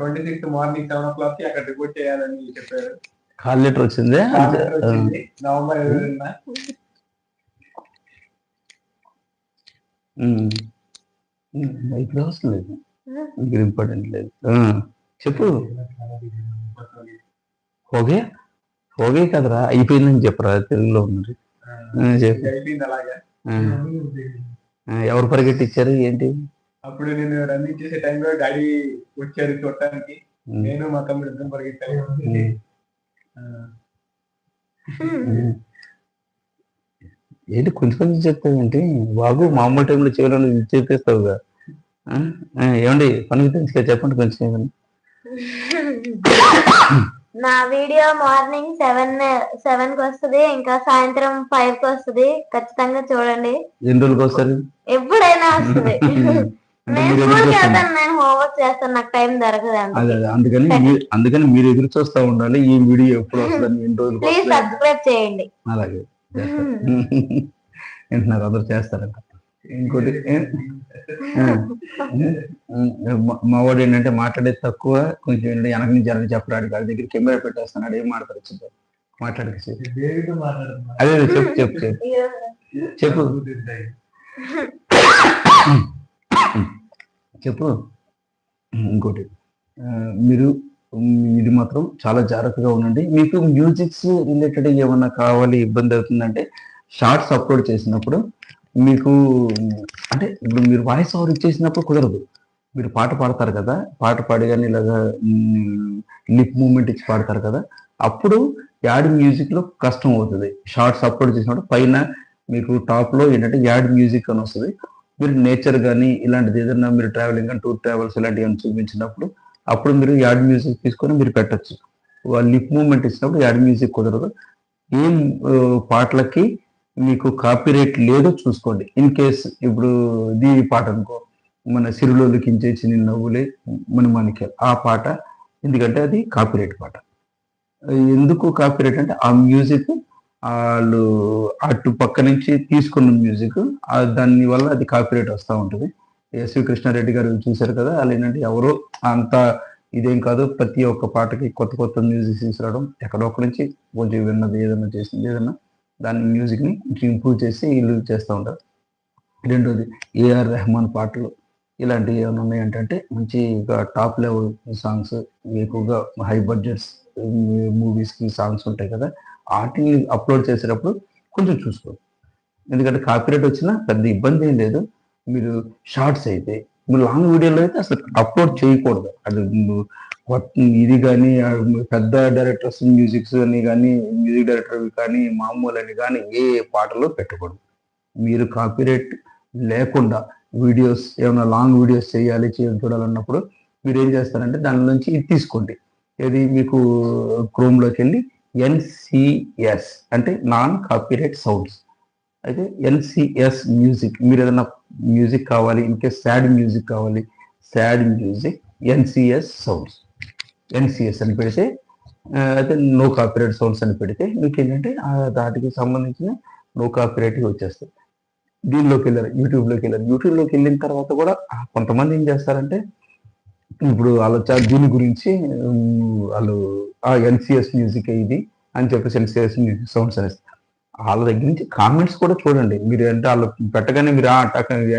26 మార్నింగ్ 7 o'clock కి అక్కడ రిపోర్ట్ చేయాలని చెప్పారు. కాల్ లెటర్ వచ్చింది. November 22న. ఇప్పుడు వస్తుంది, ఇంపార్టెంట్ లేదు. చెప్పు. ఓకే కదరా, అయిపోయిందని చెప్పరా, తెలుగులో ఉన్నది. అయిపోయింది అలాగే. ఎవరు పరిగెట్టించారు ఏంటి? అప్పుడు నేను రన్నింగ్ చేసే టైంలో డాడీ వచ్చారు చూడటానికి. నేను మా తమ్ముడు ఇద్దరం పరిగెత్తాను. ఏంటి కొంచెం చెప్తావు ఏంటి బాబు? మామూలు టైంలో చివరిలో చెప్పేస్తావుగా. ఏమండి పని తెలుసుగా చెప్పండి కొంచెం ఏమన్నా. నా వీడియో మార్నింగ్ 7 కి వస్తుంది, ఇంకా సాయంత్రం 5 కి వస్తుంది. ఖచ్చితంగా చూడండి. ఎన్ని రోజులకి వస్తారు? ఎప్పుడైనా వస్తుంది. నేను హోంవర్క్ చేస్తాను, నాకు టైం దొరకదు. అందుకని మీరు ఎదురు చూస్తా ఉండాలి ఈ వీడియో ఎప్పుడు వస్తుంది, ఎన్ని రోజులు. ప్లీజ్ సబ్స్క్రైబ్ చేయండి. అలాగే వింటున్నారు, అందరు చేస్తారంట. ఇంకోటి మా వాడు ఏంటంటే మాట్లాడేది తక్కువ, కొంచెం వెనక నుంచి చెప్పరాడు. గారి దగ్గర కెమెరా పెట్టేస్తున్నాడు, ఏం మాట్లాడచ్చు మాట్లాడక. అదే చెప్పు చెప్పు చెప్పు చెప్పు చెప్పు. ఇంకోటి మీరు ఇది మాత్రం చాలా జాగ్రత్తగా ఉండండి. మీకు మ్యూజిక్స్ రిలేటెడ్ ఏమన్నా కావాలి, ఇబ్బంది అవుతుందంటే షార్ట్స్ అప్లోడ్ చేసినప్పుడు మీకు అంటే ఇప్పుడు మీరు వాయిస్ ఓవర్ ఇచ్చేసినప్పుడు కుదరదు. మీరు పాట పాడతారు కదా, పాట పాడి కానీ ఇలాగా లిప్ మూమెంట్ ఇచ్చి పాడతారు కదా, అప్పుడు యాడ్ మ్యూజిక్లో కష్టం అవుతుంది. షార్ట్స్ అప్లోడ్ చేసినప్పుడు పైన మీకు టాప్లో ఏంటంటే యాడ్ మ్యూజిక్ అని వస్తుంది. మీరు నేచర్ కానీ ఇలాంటిది ఏదైనా మీరు ట్రావెలింగ్ కానీ టూర్ ట్రావెల్స్ ఇలాంటివి అని చూపించినప్పుడు అప్పుడు మీరు యాడ్ మ్యూజిక్ తీసుకొని మీరు పెట్టచ్చు. లిప్ మూమెంట్ ఇచ్చినప్పుడు యాడ్ మ్యూజిక్ కుదరదు. ఏం పాటలకి మీకు కాపీరైట్ లేదో చూసుకోండి. ఇన్ కేస్ ఇప్పుడు దీని పాట అనుకో, మన సిరులో లిఖించే చిన్ని నవ్వులే మన మనకి ఆ పాట, ఎందుకంటే అది కాపీరైట్ పాట. ఎందుకు కాపీరైట్ అంటే ఆ మ్యూజిక్ వాళ్ళు అటు పక్క నుంచి తీసుకున్న మ్యూజిక్, దాని వల్ల అది కాపీరైట్ వస్తూ ఉంటుంది. ఎస్వి కృష్ణారెడ్డి గారు చూశారు కదా, వాళ్ళు ఏంటంటే ఎవరో అంత ఇదేం కాదు, ప్రతి ఒక్క పాటకి కొత్త కొత్త మ్యూజిక్ తీసుకురావడం, ఎక్కడో ఒక నుంచి కొంచెం విన్నది ఏదైనా చేసింది ఏదైనా దాని మ్యూజిక్ని ఇంప్రూవ్ చేసి వీళ్ళు చేస్తూ ఉంటారు. రెండోది ఏఆర్ రెహమాన్ పాటలు ఇలాంటివి ఏమైనా ఉన్నాయంటే మంచిగా టాప్ లెవెల్ సాంగ్స్, ఎక్కువగా హై బడ్జెట్స్ మూవీస్కి సాంగ్స్ ఉంటాయి కదా, వాటిని అప్లోడ్ చేసేటప్పుడు కొంచెం చూసుకోండి. ఎందుకంటే కాపీరైట్ వచ్చినా పెద్ద ఇబ్బంది ఏం లేదు. మీరు షార్ట్స్ అయితే, మీరు లాంగ్ వీడియోలో అయితే అసలు అప్లోడ్ చేయకూడదు. అది ఇది కానీ పెద్ద డైరెక్టర్స్ మ్యూజిక్స్ అని కానీ మ్యూజిక్ డైరెక్టర్ కానీ మామూలు అని కానీ ఏ పాటలో పెట్టకూడదు. మీరు కాపీరైట్ లేకుండా వీడియోస్ ఏమైనా లాంగ్ వీడియోస్ చేయాలి చూడాలన్నప్పుడు మీరు ఏం చేస్తారంటే దాని నుంచి ఇది తీసుకోండి. ఇది మీకు క్రోమ్లోకి వెళ్ళి NCS అంటే నాన్ కాపీరైట్ సౌండ్స్. అయితే NCS మ్యూజిక్, మీరు ఏదైనా మ్యూజిక్ కావాలి, ఇంకే సాడ్ మ్యూజిక్ కావాలి, sad music NCS sounds, NCS అని పెడితే అయితే నో కాపీరైట్ సౌండ్స్ అని పెడితే మీకు ఏంటంటే దాటికి సంబంధించిన నో కాపీరైట్ వచ్చేస్తాయి. దీనిలోకి వెళ్ళారు, యూట్యూబ్లోకి వెళ్ళిన తర్వాత కూడా కొంతమంది ఏం చేస్తారంటే ఇప్పుడు వాళ్ళు దీని గురించి వాళ్ళు NCS మ్యూజిక్ ఇది అని చెప్పేసి NCS మ్యూజిక్ సౌండ్స్ అనేసి వాళ్ళ దగ్గర నుంచి కామెంట్స్ కూడా చూడండి. మీరు అంటే వాళ్ళు పెట్టగానే మీరు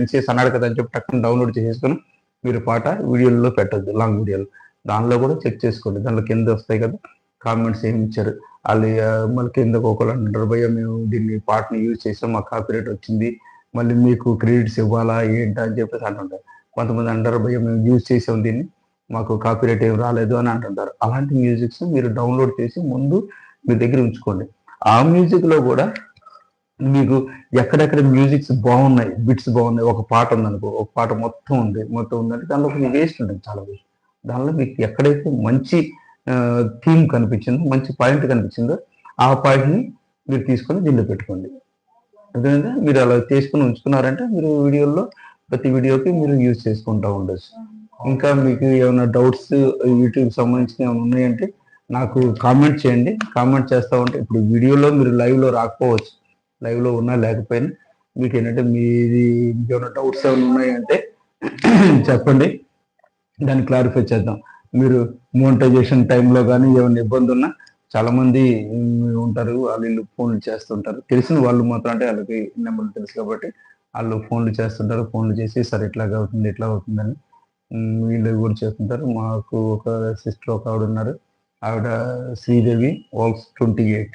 NCS అన్నాడు కదా అని చెప్పి టక్కన డౌన్లోడ్ చేసేసుకొని మీరు పాట వీడియోలో పెట్టద్దు, లాంగ్ వీడియోలు దానిలో కూడా చెక్ చేసుకోండి. దానిలో కింద వస్తాయి కదా కామెంట్స్ ఏమి ఇచ్చారు, వాళ్ళు మళ్ళీ కింద ఒకళ్ళు అంటారు, భయ్య మేము దీన్ని పాటని యూజ్ చేసాం, మాకు కాపీరైట్ వచ్చింది, మళ్ళీ మీకు క్రెడిట్స్ ఇవ్వాలా ఏంటా అని చెప్పేసి అంటుంటారు. కొంతమంది అంటారు, భయ్య మేము యూజ్ చేసాం దీన్ని, మాకు కాపీరైట్ ఏం రాలేదు అని అంటుంటారు. అలాంటి మ్యూజిక్స్ మీరు డౌన్లోడ్ చేసి ముందు మీ దగ్గర ఉంచుకోండి. ఆ మ్యూజిక్లో కూడా మీకు ఎక్కడెక్కడ మ్యూజిక్స్ బాగున్నాయి, బిట్స్ బాగున్నాయి, ఒక పాట ఉందనుకో, ఒక పాట మొత్తం ఉందంటే దానిలో కొంచెం వేస్ట్ ఉంటుంది, చాలా వేస్ట్. దానిలో మీకు ఎక్కడైతే మంచి థీమ్ కనిపించిందో, మంచి పాయింట్ కనిపించిందో ఆ పాయింట్ని మీరు తీసుకొని దీనిలో పెట్టుకోండి. అదేవిధంగా మీరు అలా తీసుకుని ఉంచుకున్నారంటే మీరు వీడియోలో ప్రతి వీడియోకి మీరు యూజ్ చేసుకుంటూ ఉండొచ్చు. ఇంకా మీకు ఏమైనా డౌట్స్ యూట్యూబ్ సంబంధించిన ఏమైనా ఉన్నాయంటే నాకు కామెంట్ చేయండి. కామెంట్ చేస్తూ ఉంటే ఇప్పుడు వీడియోలో మీరు లైవ్లో రాకపోవచ్చు, లైవ్లో ఉన్నా లేకపోయినా మీకు ఏంటంటే మీది ఏమైనా డౌట్స్ ఏమైనా ఉన్నాయంటే చెప్పండి, దాన్ని క్లారిఫై చేద్దాం. మీరు మోనిటైజేషన్ టైంలో కానీ ఏమైనా ఇబ్బంది ఉన్నా చాలామంది ఉంటారు, వాళ్ళు ఫోన్లు చేస్తుంటారు, తెలిసిన వాళ్ళు మాత్రం అంటే వాళ్ళకి నెంబర్లు తెలుసు కాబట్టి వాళ్ళు ఫోన్లు చేస్తుంటారు. ఫోన్లు చేసి సరే ఇట్లాగా అవుతుంది ఎట్లా అవుతుందని వీళ్ళు కూడా చేస్తుంటారు. మాకు ఒక సిస్టర్ ఒక ఆవిడ ఉన్నారు, ఆవిడ శ్రీదేవి ఓల్స్ 28,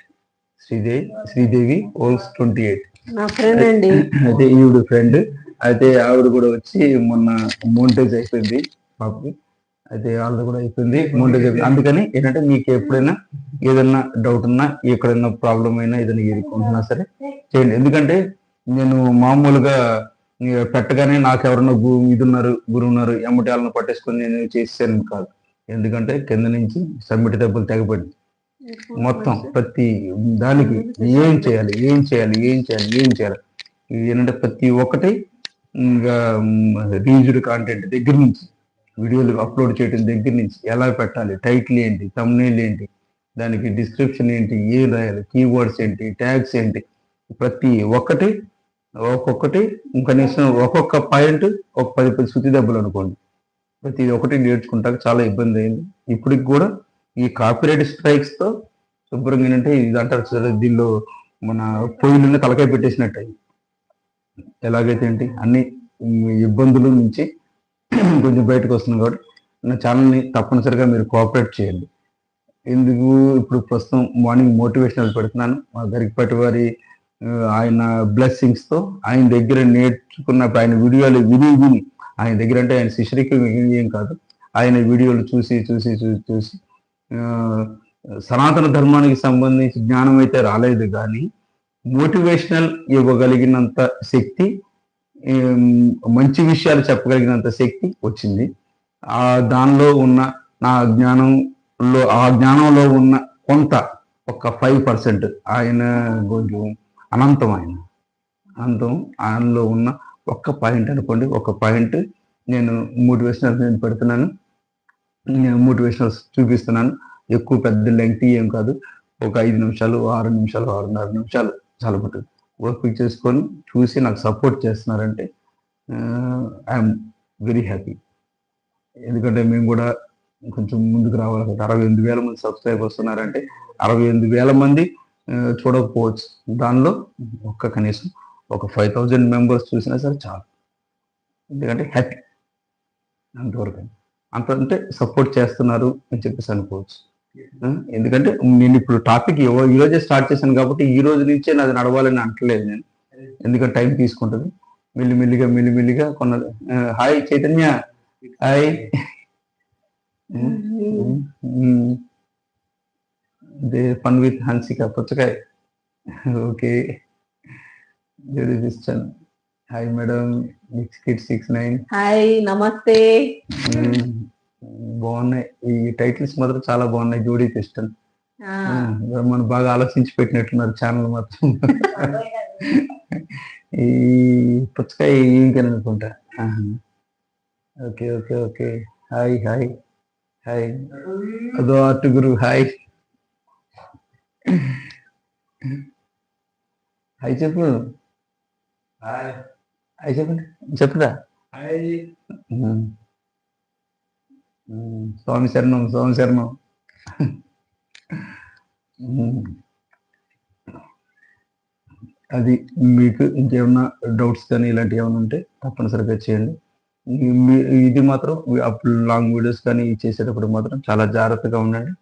శ్రీదేవి ఓల్స్ 28 అయితే ఈవిడ ఫ్రెండ్. అయితే ఆవిడ కూడా వచ్చి మొన్న మోనిటైజ్ అయిపోయింది పాపకి, అయితే వాళ్ళది కూడా అయిపోయింది మోనిటైజ్ అయిపోయింది. అందుకని ఏంటంటే మీకు ఎప్పుడైనా ఏదైనా డౌట్ ఉన్నా, ఎక్కడైనా ప్రాబ్లం అయినా ఏదైనా ఎదుర్కొంటున్నా సరే చేయండి. ఎందుకంటే నేను మామూలుగా పెట్టగానే నాకు ఎవరన్నా గురువు ఉన్నారు ఎమ్మటి వాళ్ళని పట్టేసుకొని నేను చేసేసాను కాదు. ఎందుకంటే కింద నుంచి సబ్మిట్ దెబ్బలు తెగపడింది మొత్తం ప్రతి దానికి ఏం చేయాలి ఏంటంటే ప్రతి ఒక్కటి ఇంకా రీజ్డ్ కాంటెంట్ దగ్గర నుంచి వీడియోలు అప్లోడ్ చేయడం దగ్గర నుంచి ఎలా పెట్టాలి, టైటిల్ ఏంటి, థంబ్నెయిల్ ఏంటి, దానికి డిస్క్రిప్షన్ ఏంటి, ఏం రాయాలి, కీవర్డ్స్ ఏంటి, ట్యాగ్స్ ఏంటి, ప్రతి ఒక్కొక్కటి కనీసం ఒక్కొక్క పాయింట్ ఒక 10 శృతి దెబ్బలు అనుకోండి. ప్రతి ఒక్కటి నేర్చుకుంటాక చాలా ఇబ్బంది అయింది. ఇప్పటికి కూడా ఈ కాపీరైట్ స్ట్రైక్స్తో శుభ్రంగా ఏంటంటే ఇది అంటారు సరే, దీనిలో మన పొయ్యిలను తలకాయ పెట్టేసినట్టు అయింది. ఎలాగైతే ఏంటి అన్ని ఇబ్బందుల నుంచి కొంచెం బయటకు వస్తుంది కాబట్టి నా ఛానల్ని తప్పనిసరిగా మీరు కోఆపరేట్ చేయండి. ఎందుకు ఇప్పుడు ప్రస్తుతం మార్నింగ్ మోటివేషనల్ పెడుతున్నాను. మా గరికపాటి వారి ఆయన బ్లెస్సింగ్స్తో ఆయన దగ్గర నేర్చుకున్న ఆయన వీడియోలు విని ఆయన దగ్గర అంటే ఆయన శిష్యుడికి ఏం కాదు, ఆయన వీడియోలు చూసి సనాతన ధర్మానికి సంబంధించి జ్ఞానం అయితే రాలేదు, కానీ మోటివేషనల్ ఇవ్వగలిగినంత శక్తి, మంచి విషయాలు చెప్పగలిగినంత శక్తి వచ్చింది. దానిలో ఉన్న నా జ్ఞానంలో ఉన్న కొంత ఒక 5% ఆయన కొంచెం అనంతం, ఆయనలో ఉన్న ఒక్క పాయింట్ అనుకోండి, ఒక పాయింట్ నేను మోటివేషనల్ నేను పెడుతున్నాను, మోటివేషనల్స్ చూపిస్తున్నాను. ఎక్కువ పెద్ద లెంగ్త్ ఏం కాదు, ఒక 5 నిమిషాలు 6 నిమిషాలు 6.5 నిమిషాలు చాలా పట్టుతుంది. వర్క్ చేసుకొని చూసి నాకు సపోర్ట్ చేస్తున్నారంటే ఐఎమ్ వెరీ హ్యాపీ. ఎందుకంటే మేము కూడా కొంచెం ముందుకు రావాలి కదా. 68,000 మంది సబ్స్క్రైబర్స్ వస్తున్నారంటే 68,000 మంది చూడకపోవచ్చు, దానిలో కనీసం ఒక 5,000 మెంబర్స్ చూసినా సరే చాలు. ఎందుకంటే హ్యాపీ అంతవరకు. అంత అంటే సపోర్ట్ చేస్తున్నారు అని చెప్పేసి అనుకోవచ్చు. ఎందుకంటే నేను ఇప్పుడు టాపిక్ ఈరోజే స్టార్ట్ చేశాను కాబట్టి ఈ రోజు నుంచే నాది నడవాలని అంటలేదు నేను, ఎందుకంటే టైం తీసుకుంటుంది. మెల్లిమెల్లిగా కొన్నది. Hi Chaitanya, hi. The fun with Hansika పుచ్చకాయ. Okay, hi madam. Kid 69. Hi, నమస్తే. బాగున్నాయి ఈ టైటిల్స్ మాత్రం, చాలా బాగున్నాయి. జోడీ క్రిస్టన్ మనం బాగా ఆలోచించి పెట్టినట్టున్నారు ఛానల్ మాత్రం. ఈ పుచ్చకాయ ఇంకని అనుకుంటా. Okay okay okay. Hi hi hi. అదో ఆర్ట్ గురు. హాయ్ హాయ్ చెప్పు. హాయ్ చెప్పండి, చెప్పురా. స్వామి శరణం, స్వామి శరణం. అది మీకు ఇంకేమన్నా డౌట్స్ కానీ ఇలాంటివి ఏమైనా ఉంటే తప్పనిసరిగా చేయండి. ఇది మాత్రం లాంగ్ వీడియోస్ కానీ చేసేటప్పుడు మాత్రం చాలా జాగ్రత్తగా ఉండండి.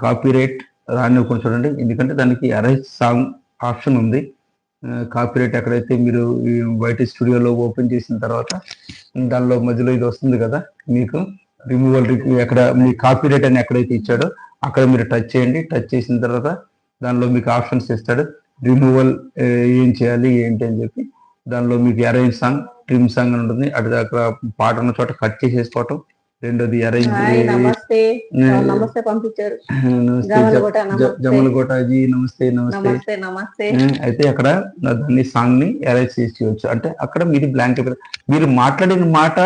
కాపీ రైట్ రాని కూడా చూడండి, ఎందుకంటే దానికి అరేంజ్ సాంగ్ ఆప్షన్ ఉంది. కాపీ రైట్ ఎక్కడైతే మీరు వైటీ స్టూడియోలో ఓపెన్ చేసిన తర్వాత దానిలో మధ్యలో ఇది వస్తుంది కదా, మీకు రిమూవల్ ఎక్కడ మీ కాపీ రైట్ అని ఎక్కడైతే ఇచ్చాడో అక్కడ మీరు టచ్ చేయండి. టచ్ చేసిన తర్వాత దానిలో మీకు ఆప్షన్స్ ఇస్తాడు. రిమూవల్ ఏం చేయాలి ఏంటి అని చెప్పి దానిలో మీకు అరేంజ్ సాంగ్, ట్రిమ్ సాంగ్ అని ఉంటుంది. అటు అక్కడ పాట ఉన్న చోట కట్ చేసేసుకోవటం. రెండోది అరేంజ్. నమస్తే పంపించారు జమలకోటాజీ, నమస్తే నమస్తే నమస్తే. అయితే అక్కడ దాన్ని సాంగ్ ని అరేంజ్ చేసుకోవచ్చు. అంటే అక్కడ మీరు బ్లాంక్, మీరు మాట్లాడిన మాట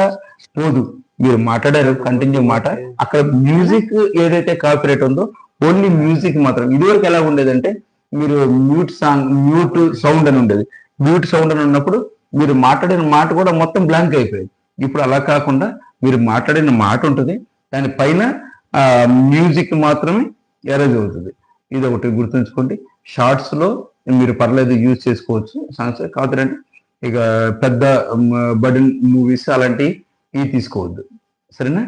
పోదు, మీరు మాట్లాడారు కంటిన్యూ మాట. అక్కడ మ్యూజిక్ ఏదైతే కాపీరైట్ ఉందో ఓన్లీ మ్యూజిక్ మాత్రం. ఇదివరకు ఎలా ఉండేదంటే మీరు మ్యూట్ సౌండ్ అని ఉండేది. మ్యూట్ సౌండ్ అని ఉన్నప్పుడు మీరు మాట్లాడిన మాట కూడా మొత్తం బ్లాంక్ అయిపోయేది. ఇప్పుడు అలా కాకుండా మీరు మాట్లాడిన మాట ఉంటుంది, దానిపైన మ్యూజిక్ మాత్రమే ఎరేజ్ అవుతుంది. ఇది ఒకటి గుర్తుంచుకోండి. షార్ట్స్ లో మీరు పర్లేదు యూజ్ చేసుకోవచ్చు సాంగ్స్. కాకపోతే ఇక పెద్ద బర్డెన్ మూవీస్ అలాంటివి ఇవి తీసుకోవద్దు, సరేనా?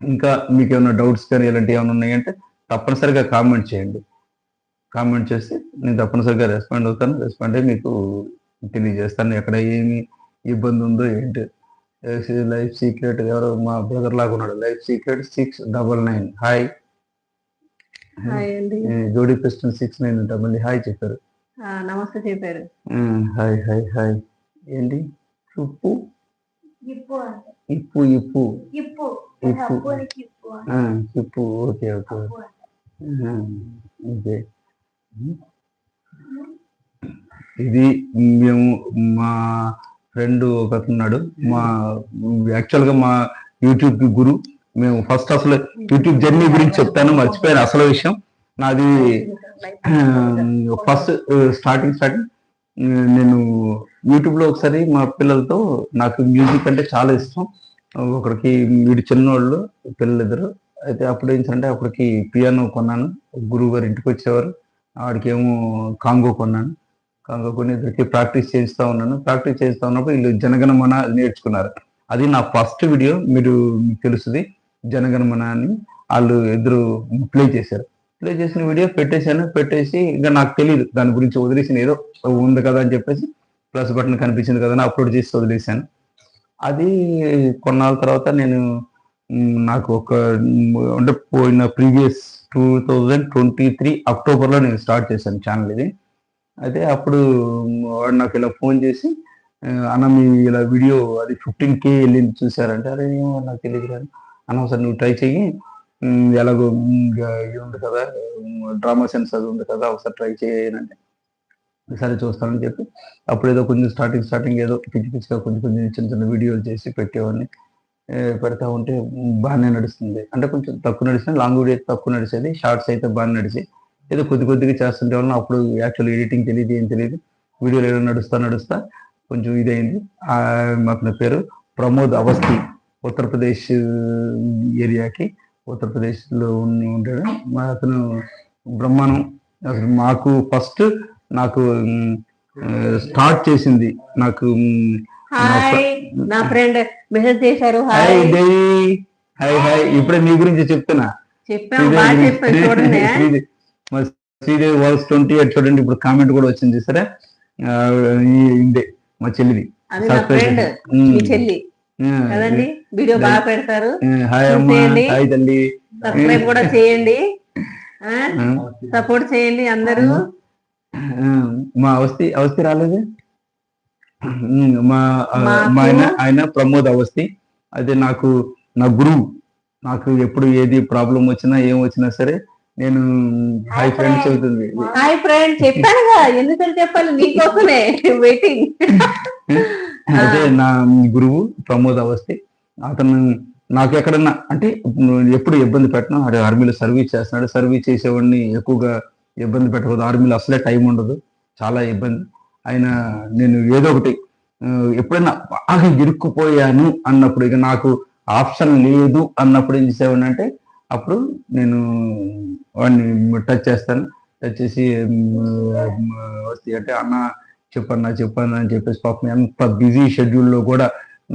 ఇంకా మీకు ఏమైనా డౌట్స్ కానీ ఇలాంటివి ఏమైనా ఉన్నాయంటే తప్పనిసరిగా కామెంట్ చేయండి. కామెంట్ చేస్తే నేను తప్పనిసరిగా రెస్పాండ్ అవుతాను. రెస్పాండ్ అయ్యి మీకు తెలియజేస్తాను ఎక్కడ ఏమి ఇబ్బంది ఉందో ఏంటి. లైఫ్ సీక్రెట్ ఎవరో మా బ్రదర్ లాగా ఉన్నాడు. Life secret 699. హాయ్. జోడీ క్రిస్టన్ 69 ఉంటా. మళ్ళీ హాయ్ చెప్పారు. నమస్తే చెప్పారు. Hi hi hi. ఏంటి ఉప్పు ఇప్పు ఇప్పు ఇప్పు ఇప్పు. Okay okay okay. ఇది మేము మా ఫ్రెండ్ ఒక ఉన్నాడు, మా యాక్చువల్గా మా యూట్యూబ్ గురు. మేము ఫస్ట్ అసలు యూట్యూబ్ జర్నీ గురించి చెప్తాను, మర్చిపోయాను అసలు విషయం. నాది ఫస్ట్ స్టార్టింగ్ నేను యూట్యూబ్లో ఒకసారి మా పిల్లలతో, నాకు మ్యూజిక్ అంటే చాలా ఇష్టం. ఒకరికి వీడు చిన్నోళ్ళు పిల్లలు ఇద్దరు. అయితే అప్పుడు ఏంటంటే అప్పటికి పియానో కొన్నాను. గురువు గారు ఇంటికి వచ్చేవారు, ఆడికేమో కాంగో కొన్నాను. కాంగో కొని ఇద్దరికి ప్రాక్టీస్ చేస్తూ ఉన్నాను. ప్రాక్టీస్ చేస్తూ ఉన్నప్పుడు వీళ్ళు జనగణమన నేర్చుకున్నారు. అది నా ఫస్ట్ వీడియో, మీకు తెలుస్తుంది. జనగణమన అని వాళ్ళు ఇద్దరు ప్లే చేశారు. ప్లే చేసిన వీడియో పెట్టేసి ఇంకా నాకు తెలియదు దాని గురించి, వదిలేసిన ఏదో ఉంది కదా అని చెప్పేసి ప్లస్ బటన్ కనిపించింది కదా అని అప్లోడ్ చేసి వదిలేశాను. అది కొన్నాళ్ళ తర్వాత నాకు అంటే పోయిన ప్రీవియస్ 2023 అక్టోబర్లో నేను స్టార్ట్ చేశాను ఛానల్ ఇది. అయితే అప్పుడు వాడు నాకు ఇలా ఫోన్ చేసి, అన్న మీ ఇలా వీడియో అది 15K వెళ్ళింది చూసారంటే, అరే ఏమో నాకు తెలియదు కానీ అన్న ఒకసారి నువ్వు ట్రై చెయ్యి, ఎలాగో ఇది ఉంది కదా డ్రామా సెన్స్ అది ఉంది కదా ఒకసారి ట్రై చేయనంటే సరే చూస్తానని చెప్పి అప్పుడు ఏదో కొంచెం స్టార్టింగ్ ఏదో పిచ్చిగా కొంచెం చిన్న వీడియోలు చేసి పెట్టేవాడిని. పెడతా ఉంటే బాగానే నడుస్తుంది. అంటే కొంచెం తక్కువ నడిచింది, లాంగ్ వీడియో తక్కువ నడిచేది, షార్ట్స్ అయితే బాగా నడిచి ఏదో కొద్దిగా చేస్తుంటే వాళ్ళని. అప్పుడు యాక్చువల్ ఎడిటింగ్ తెలియదు, ఏం తెలియదు. వీడియోలు ఏదో నడుస్తా కొంచెం ఇదైంది. మాకు నా పేరు ప్రమోద్ అవస్థి ఉత్తరప్రదేశ్ ఏరియాకి ఉత్తరప్రదేశ్లో ఉంటాడు. అతను బ్రహ్మాండం. అసలు మాకు ఫస్ట్ నాకు స్టార్ట్ చేసింది నాకు హాయ్ నా ఫ్రెండ్ మెసేజ్ చేశారు. హాయ్ హాయ్ దేవి, హాయ్ హాయ్. ఇప్పుడే మీ గురించి చెప్తున్నా. చెప్పాము, బాగా చెప్పాను చూడండి. మా శ్రీదేవి వాల్స్ 20 చూడండి. ఇప్పుడు కామెంట్ కూడా వచ్చింది సరే. ఇందే మా చెల్లిది. అది నా ఫ్రెండ్ మీ చెల్లి కదండి. వీడియో బాగా పెడతారు. హాయ్ అమ్మా, చూసేయండి. హాయ్ తల్లి. సబ్స్క్రైబ్ కూడా చేయండి, సపోర్ట్ చేయండి అందరూ. మా అవస్థి రాలేదు. మా ఆయన ప్రమోద్ అవస్థి. అయితే నాకు నా గురువు. నాకు ఎప్పుడు ఏది ప్రాబ్లం వచ్చినా ఏం వచ్చినా సరే నేను హాయ్ ఫ్రెండ్ చెబుతుంది. హాయ్ ఫ్రెండ్ చెప్పానుగా, ఎందుకని చెప్పాలి, మీకోసమే వెయిటింగ్. అదే నా గురువు ప్రమోద్ అవస్థి. అతను నాకు ఎక్కడన్నా అంటే ఎప్పుడు ఇబ్బంది పెట్టను. ఆర్మీలో సర్వీస్ చేస్తున్నాడు. సర్వీస్ చేసేవాడిని ఎక్కువగా ఇబ్బంది పెట్టకూడదు. ఆర్మీలో అసలే టైం ఉండదు, చాలా ఇబ్బంది. ఆయన నేను ఏదో ఒకటి ఎప్పుడైనా బాగా ఇరుక్కుపోయాను అన్నప్పుడు, ఇక నాకు ఆప్షన్ లేదు అన్నప్పుడు ఏం చేసేవాడిని అంటే అప్పుడు నేను వాడిని టచ్ చేస్తాను. టచ్ చేసి వస్తే అంటే అన్న చెప్పన్నా అని చెప్పేసి పాపం ఎంత బిజీ షెడ్యూల్లో కూడా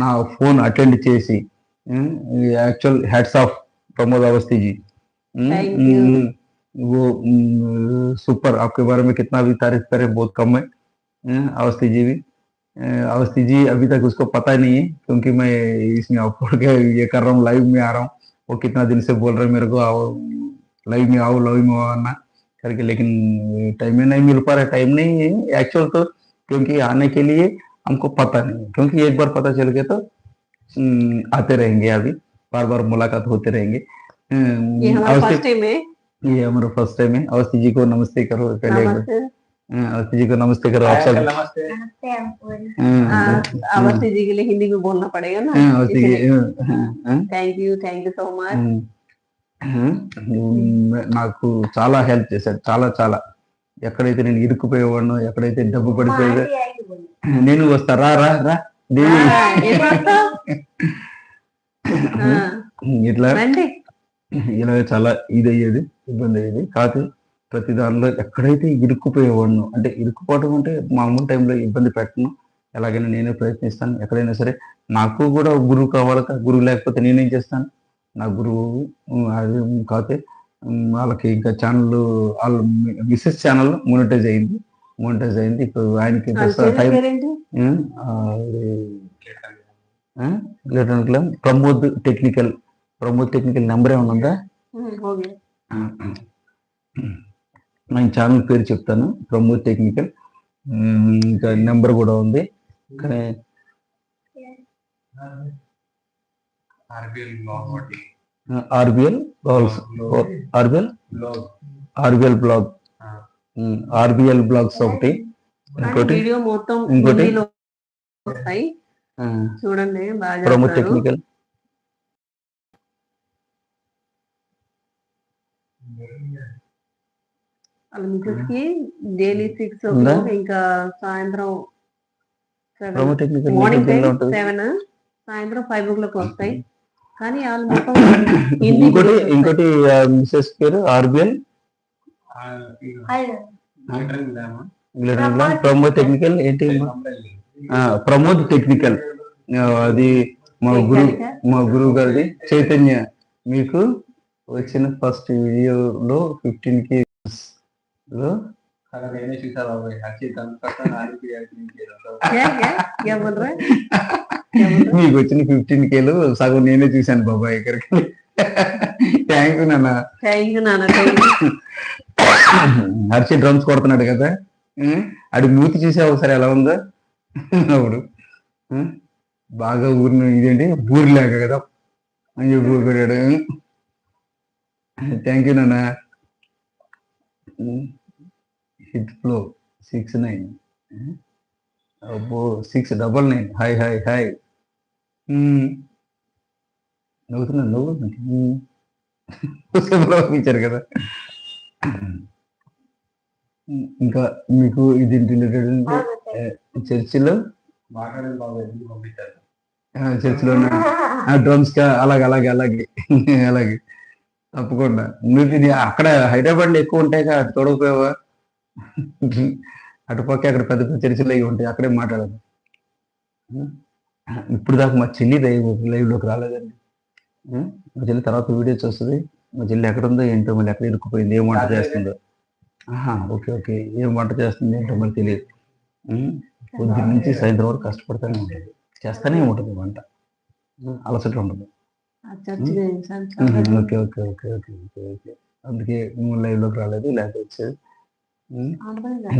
నా ఫోన్ అటెండ్ చేసి actual hats off Pramod Awasthi ji. वो सुपर, आपके बारे में कितना भी तारीफ करें बहुत कम है। अवस्थी जी भी, अवस्थी जी अभी तक उसको पता नहीं है क्योंकि मैं इसमें अपलोड के ये कर रहा हूँ, लाइव में आ रहा हूँ। वो कितना दिन से बोल रहे मेरे को आओ लाइव में आओ आना करके, लेकिन टाइम में नहीं मिल पा रहा। टाइम नहीं है एक्चुअल तो, क्योंकि आने के लिए हमको पता नहीं, क्योंकि एक बार पता चल गया तो आते रहेंगे, अभी बार बार मुलाकात होते रहेंगे। ये हमारा फर्स्ट टाइम है, ये हमारा फर्स्ट टाइम है। अवस्थी जी को नमस्ते करो पहले। अवस्थी जी को नमस्ते करो आप सब। अवस्थी जी के लिए हिंदी में बोलना पड़ेगा ना। Awasthi ji thank you so much. నాకు చాలా హెల్ప్ చేశాడు, చాలా చాలా. ఎక్కడైతే నేను ఇరుక్కుపోయేవాడినో, ఎక్కడైతే డబ్బు పడిపోయేదో, నేను వస్తా రా రా రా దేవి ఇట్లా ఇలా చాలా ఇదయ్యేది, ఇబ్బంది అయ్యేది. కాదు ప్రతి దానిలో ఎక్కడైతే ఇరుక్కుపోయేవాడిను, అంటే ఇరుక్కుపోవడం అంటే మామూలు టైంలో ఇబ్బంది పెట్టను, ఎలాగైనా నేనే ప్రయత్నిస్తాను. ఎక్కడైనా సరే నాకు కూడా గురువు కావాలి, గురువు లేకపోతే నేనేం చేస్తాను. నా గురువు అది కాకపోతే వాళ్ళకి ఇంకా ఛానల్, వాళ్ళ మిస్సెస్ ఛానల్ మోనిటైజ్ అయింది. ఇప్పుడు ఆయనకి ప్రమోద్ టెక్నికల్ నెంబర్ ఏమైనా ఉందా? ఆయన ఛానల్ పేరు చెప్తాను, ప్రమోద్ టెక్నికల్. ఇంకా నెంబర్ కూడా ఉంది. కానీ ఆర్బిఎల్ బ్లాగ్స్ ఒకటి, ఇంకోటి చూడండి ప్రమోద్ టెక్నికల్. వాళ్ళ మిసెస్ కి డైలీ 6 o'clock, ఇంకా సాయంత్రం మార్నింగ్ 7, సాయంత్రం 5 o'clock వస్తాయి. కానీ వాళ్ళు మొత్తం ఇంకోటి మిసెస్ పేరు ఆర్బిఎల్ ప్రమోద్ టెక్నికల్. ఏంటి ప్రమోద్ టెక్నికల్, అది మా గురువు గారిది చైతన్య. మీకు వచ్చిన ఫస్ట్ వీడియోలో 15K లో మీకు వచ్చిన 15K లో సగం నేనే చూశాను బాబాయ్ ఇక్కడికి. థ్యాంక్ యూ నాన్న. హర్షి డ్రమ్స్ కొడుతున్నాడు కదా, అది మూతి చూసే ఒకసారి ఎలా ఉందో. అప్పుడు బాగా ఊరిని ఇదేంటి బూరి లేక కదా అని చెప్పి ఊరుకోడాడు. థ్యాంక్ యూ నాన్న. హిట్ ఫ్లో 69, అబ్బో 699. Hi hi hi. నవ్వుతున్నాను, నవ్వుపించారు కదా. ఇంకా మీకు ఇది రిలేటెడ్ అంటే చర్చిలో చర్చిలో డ్రమ్స్ కా అలాగే అలాగే అలాగే అలాగే తప్పకుండా నువ్వు అక్కడ హైదరాబాద్ లో ఎక్కువ ఉంటాయి అటు తోడకపోయావా అటుపక్క అక్కడ పెద్ద పెద్ద చర్చిలు అవి ఉంటాయి అక్కడే మాట్లాడదు ఇప్పుడు దాకా మా చెల్లి లైవ్ లోకి రాలేదండి మా చెల్లి తర్వాత వీడియోస్ వస్తుంది మా చెల్లి ఎక్కడ ఉందో ఏంటో మళ్ళీ ఎక్కడ ఇరుక్కుపోయింది ఏం వంట చేస్తుందో ఓకే ఓకే ఏం వంట చేస్తుంది ఏంటో మరి తెలియదు పొద్దున్న నుంచి సాయంత్రం వరకు కష్టపడుతూనే ఉంటుంది చేస్తూనే ఉంటుంది వంట అలసట ఉంటుంది okay okay okay okay okay okay అందుకే లైవ్ లోకి రాలేదు లేకపోతే వచ్చేది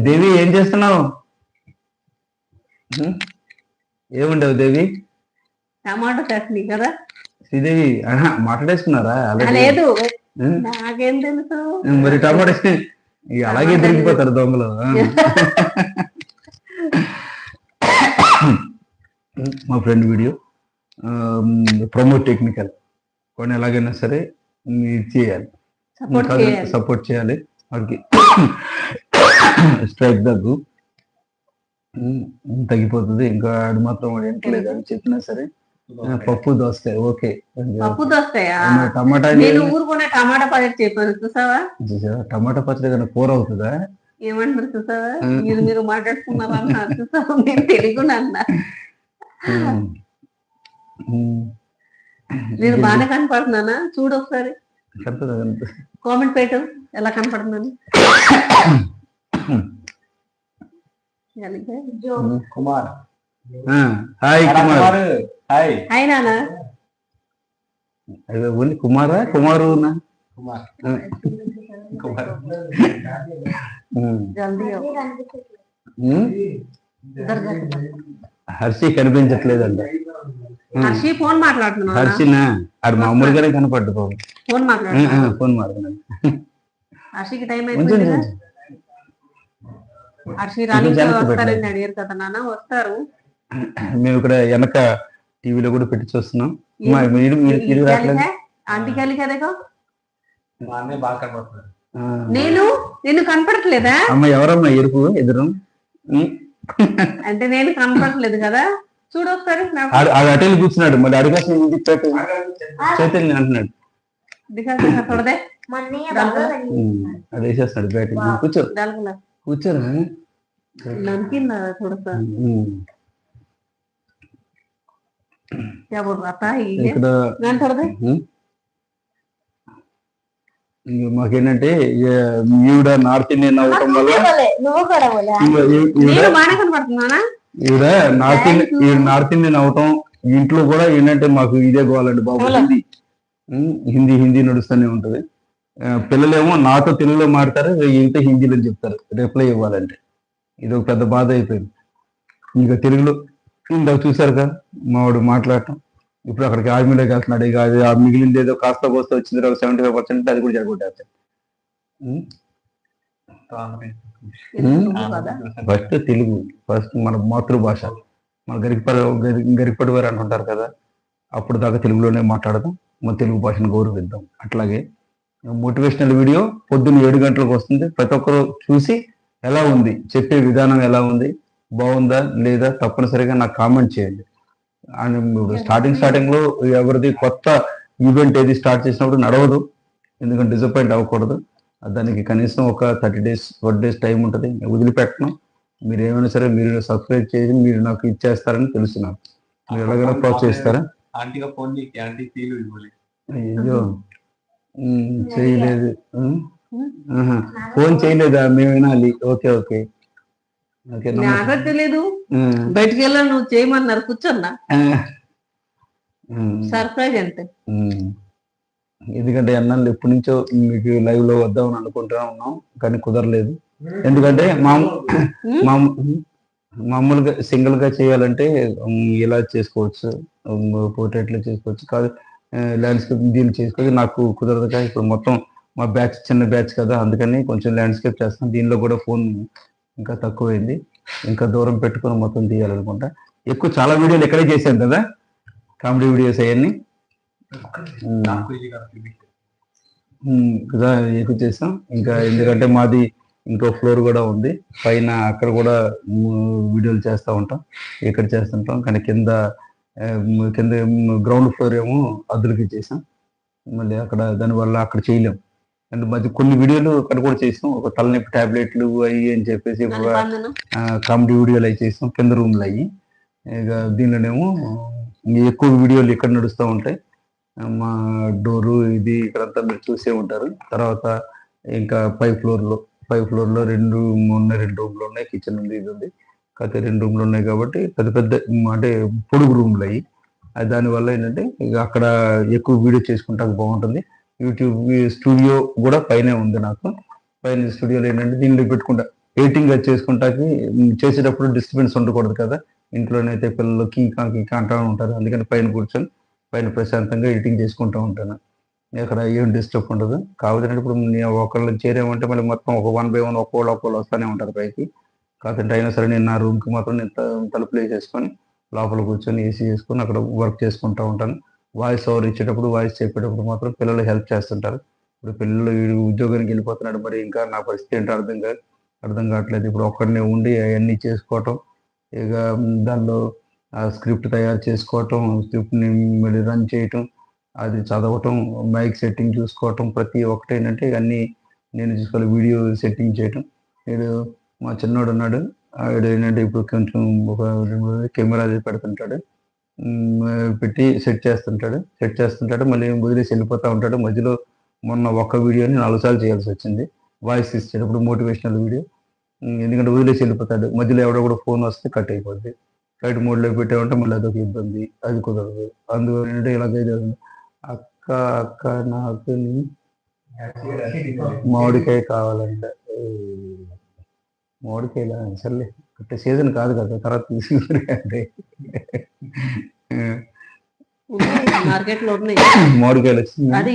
దేవి ఏం చేస్తున్నావు ఏముండవు దేవి టమాటో చట్నీ కదా శ్రీదేవి మాట్లాడేసుకున్నారా లేదు నాకేం తెలుసు మరి టమాటో అలాగే దొరికిపోతారు దొంగలు మా ఫ్రెండ్ వీడియో ప్రమోట్ టెక్నికల్ కొన్ని ఎలాగైనా సరే చేయాలి సపోర్ట్ చేయాలి వాడికి స్ట్రైక్ దగ్గు తగ్గిపోతుంది ఇంకా ఆడు మాత్రం వాడు ఎంటలేదు అని చెప్పినా సరే పప్పు దోసకాయ ఓకే పప్పు దోసకాయ టమాటా ఊరుకునే టమాటా పచ్చడి చెప్పాను చూసావా టమాటా పచ్చడి కన్నా కూర అవుతుందా ఏమంటారు చూసావా మీరు మాట్లాడుకున్నారా చూసావా నేను తెలియకుండా అన్నా నేను బాగానే కనపడుతున్నానా చూడు ఒకసారి కామెంట్ పెట్టు ఎలా కనపడుతున్నాను కుమార్ హాయ్ కుమార్ హాయ్ నానా ఓన్లీ కుమారా కుమారునా జల్దీ హర్షి కనిపించట్లేదండి హర్షి ఫోన్ మాట్లాడుతున్నాను హర్షినా ఆడు మామూలుగానే కనపడ్డు ఫోన్ మాట్లాడుతున్నాను హర్షికి టైం అయిపోయింది హర్షి రాని వస్తారని అడిగారు కదా నాన్న వస్తారు మేము ఇక్కడ వెనక టీవీలో కూడా పెట్టి చూస్తున్నాం ఆంటీ కాలి కదేగో మా అన్నయ్య బాగా కనపడుతున్నారు నేను కనపడట్లేదా అమ్మ ఎవరమ్మా ఎరుపు ఎదురు అంటే నేను కనపడట్లేదు కదా చూడు ఒకసారి అటెల్ కూర్చున్నాడు మళ్ళీ అడిగాల్సిన చైతన్య అంటున్నాడు అది వేసేస్తున్నాడు బ్యాటింగ్ కూర్చో కూర్చోరా ఇక్కడ మాకేంటంటే ఈవిడ నార్త్ ఇండియన్ అవ్వటం వల్ల ఈవిడ నార్త్ ఇండియన్ అవటం ఇంట్లో కూడా ఏంటంటే మాకు ఇదే కావాలండి బాబు హిందీ నడుస్తూనే ఉంటది పిల్లలేమో నాతో తెలుగులో మాడతారు ఇంత హిందీలో చెప్తారు రిప్లై ఇవ్వాలంటే ఇది ఒక పెద్ద బాధ అయిపోయింది ఇంకా తెలుగులో ఇందాక చూసారుగా మావాడు మాట్లాడటం ఇప్పుడు అక్కడికి ఆర్మీలోకి వెళ్తున్నాడు ఇక అది మిగిలింది ఏదో కాస్త కోస్త వచ్చింది 75% అది కూడా జరగొట్టేస్తారు ఫస్ట్ తెలుగు ఫస్ట్ మన మాతృభాష మన గరికపడి వారు అంటుంటారు కదా అప్పుడు దాకా తెలుగులోనే మాట్లాడదాం మన తెలుగు భాషను గౌరవిద్దాం అట్లాగే మోటివేషనల్ వీడియో పొద్దున్న 7 గంటలకు వస్తుంది ప్రతి ఒక్కరు చూసి ఎలా ఉంది చెప్పే విధానం ఎలా ఉంది బాగుందా లేదా తప్పనిసరిగా నాకు కామెంట్ చేయండి అండ్ స్టార్టింగ్ లో ఎవరిది కొత్త ఈవెంట్ ఏది స్టార్ట్ చేసినప్పుడు నడవదు ఎందుకంటే డిసప్పాయింట్ అవ్వకూడదు దానికి కనీసం ఒక 30 days 40 days టైం ఉంటుంది వదిలిపెట్టను మీరు ఏమైనా సరే మీరు సబ్స్క్రైబ్ చేసి మీరు నాకు ఇచ్చేస్తారని తెలుసున్నాను మీరు ఎలాగైనా ప్రోత్సహిస్తారా అయ్యో చేయలేదు ఫోన్ చేయలేదా మేము వినాలి ఓకే ఓకే నాకు తెలియదు బయటికి వెళ్ళా నువ్వు చేయమన్నారు కూర్చున్నా సర్ప్రైజ్ అంటే ఎందుకంటే అన్నాళ్ళు ఎప్పటి నుంచో మీకు లైవ్ లో వద్దామని అనుకుంటా ఉన్నాం కానీ కుదరలేదు ఎందుకంటే మామూలుగా సింగిల్ గా చేయాలంటే ఇలా చేసుకోవచ్చు పోర్ట్రేట్లో చేసుకోవచ్చు కాదు ల్యాండ్స్కేప్ దీన్ని చేసుకోవచ్చు నాకు కుదరదుగా ఇప్పుడు మొత్తం మా బ్యాచ్ చిన్న బ్యాచ్ కదా అందుకని కొంచెం ల్యాండ్స్కేప్ చేస్తాం దీనిలో కూడా ఫోన్ ఇంకా తక్కువైంది ఇంకా దూరం పెట్టుకొని మొత్తం తీయాలనుకుంటా ఎక్కువ చాలా వీడియోలు ఎక్కడే చేశాను కదా కామెడీ వీడియోస్ అవన్నీ కదా ఎక్కువ చేస్తాం ఇంకా ఎందుకంటే మాది ఇంకో ఫ్లోర్ కూడా ఉంది పైన అక్కడ కూడా వీడియోలు చేస్తూ ఉంటాం ఇక్కడ చేస్తుంటాం కానీ కింద కింద గ్రౌండ్ ఫ్లోర్ ఏమో అద్దెలకి ఇచ్చేసాం. మళ్ళీ అక్కడ దానివల్ల అక్కడ చేయలేం. అండ్ మధ్య కొన్ని వీడియోలు అక్కడ కూడా చేసాం. ఒక తలనొప్పి టాబ్లెట్లు అవి అని చెప్పేసి ఒక కామెడీ వీడియోలు అవి చేసాం కింద రూమ్లు అయ్యి. ఇక దీనిలోనేమో ఎక్కువ వీడియోలు ఇక్కడ నడుస్తూ ఉంటాయి. మా డోరు ఇది ఇక్కడంతా మీరు చూసే ఉంటారు. తర్వాత ఇంకా పై ఫ్లోర్లో 2 రూమ్లు ఉన్నాయి, కిచెన్ ఉంది, ఇది ఉంది. కాకపోతే 2 రూమ్లు ఉన్నాయి కాబట్టి పెద్ద పెద్ద అంటే పొడుగు రూమ్లు అయ్యి. దానివల్ల ఏంటంటే ఇక అక్కడ ఎక్కువ వీడియో చేసుకుంటాక బాగుంటుంది. యూట్యూబ్ స్టూడియో కూడా పైనే ఉంది నాకు. పైన స్టూడియోలో ఏంటంటే దీనిలో పెట్టుకుంటా ఎడిటింగ్ అది చేసుకుంటాకి చేసేటప్పుడు డిస్టర్బెన్స్ ఉండకూడదు కదా. ఇంట్లోనైతే పిల్లలు కీ అంటూ ఉంటారు. అందుకని పైన కూర్చొని పైన ప్రశాంతంగా ఎడిటింగ్ చేసుకుంటూ ఉంటాను. అక్కడ ఏం డిస్టర్బ్ ఉండదు. కాకపోతే ఇప్పుడు ఒకళ్ళు చేరామంటే మళ్ళీ మొత్తం ఒక 1 by 1 ఒక్కోళ్ళు వస్తూనే ఉంటారు పైకి. కాకపోతే అయినా సరే నేను నా రూమ్కి మాత్రం నేను తలుపులు వేసేసుకొని లోపల కూర్చొని ఏసీ చేసుకొని అక్కడ వర్క్ చేసుకుంటూ ఉంటాను. వాయిస్ ఓవర్ ఇచ్చేటప్పుడు, వాయిస్ చెప్పేటప్పుడు మాత్రం పిల్లలు హెల్ప్ చేస్తుంటారు. ఇప్పుడు పిల్లలు ఉద్యోగానికి వెళ్ళిపోతున్నాడు, మరి ఇంకా నా పరిస్థితి ఏంటో అర్థం కావట్లేదు. ఇప్పుడు ఒక్కడనే ఉండి అవన్నీ చేసుకోవటం, ఇక దానిలో స్క్రిప్ట్ తయారు చేసుకోవటం, స్క్రిప్ట్ని మళ్ళీ రన్ చేయటం, అది చదవటం, మైక్ సెట్టింగ్ చూసుకోవటం, ప్రతి ఒక్కటి ఏంటంటే అన్నీ నేను చూసుకోవాలి. వీడియో సెట్టింగ్ చేయటం. వీడు మా చిన్నోడు ఉన్నాడు, ఆవిడ ఏంటంటే ఇప్పుడు కొంచెం ఒక కెమెరా అది పెడుతుంటాడు, పెట్టి సెట్ చేస్తుంటాడు, మళ్ళీ వదిలేసి వెళ్ళిపోతూ ఉంటాడు. మధ్యలో మొన్న ఒక్క వీడియోని 4 సార్లు చేయాల్సి వచ్చింది. వాయిస్ ఇచ్చేటప్పుడు మోటివేషనల్ వీడియో. ఎందుకంటే వదిలేసి వెళ్ళిపోతాడు, మధ్యలో ఎవడో కూడా ఫోన్ వస్తే కట్ అయిపోద్ది. ఫ్లైట్ మోడ్లో పెట్టామంటే మళ్ళీ అదొక ఇబ్బంది, అది కుదరదు. అందువల్ల ఏంటంటే ఇలాగైతే అక్క నాకు మామిడికాయ కావాలంట. మామిడికాయలా సర్లే, అంటే సీజన్ కాదు కదా, తర్వాత తీసుకుంటే మార్కెట్ లో ఉన్నాయి మామిడికాయలు వచ్చింది. అది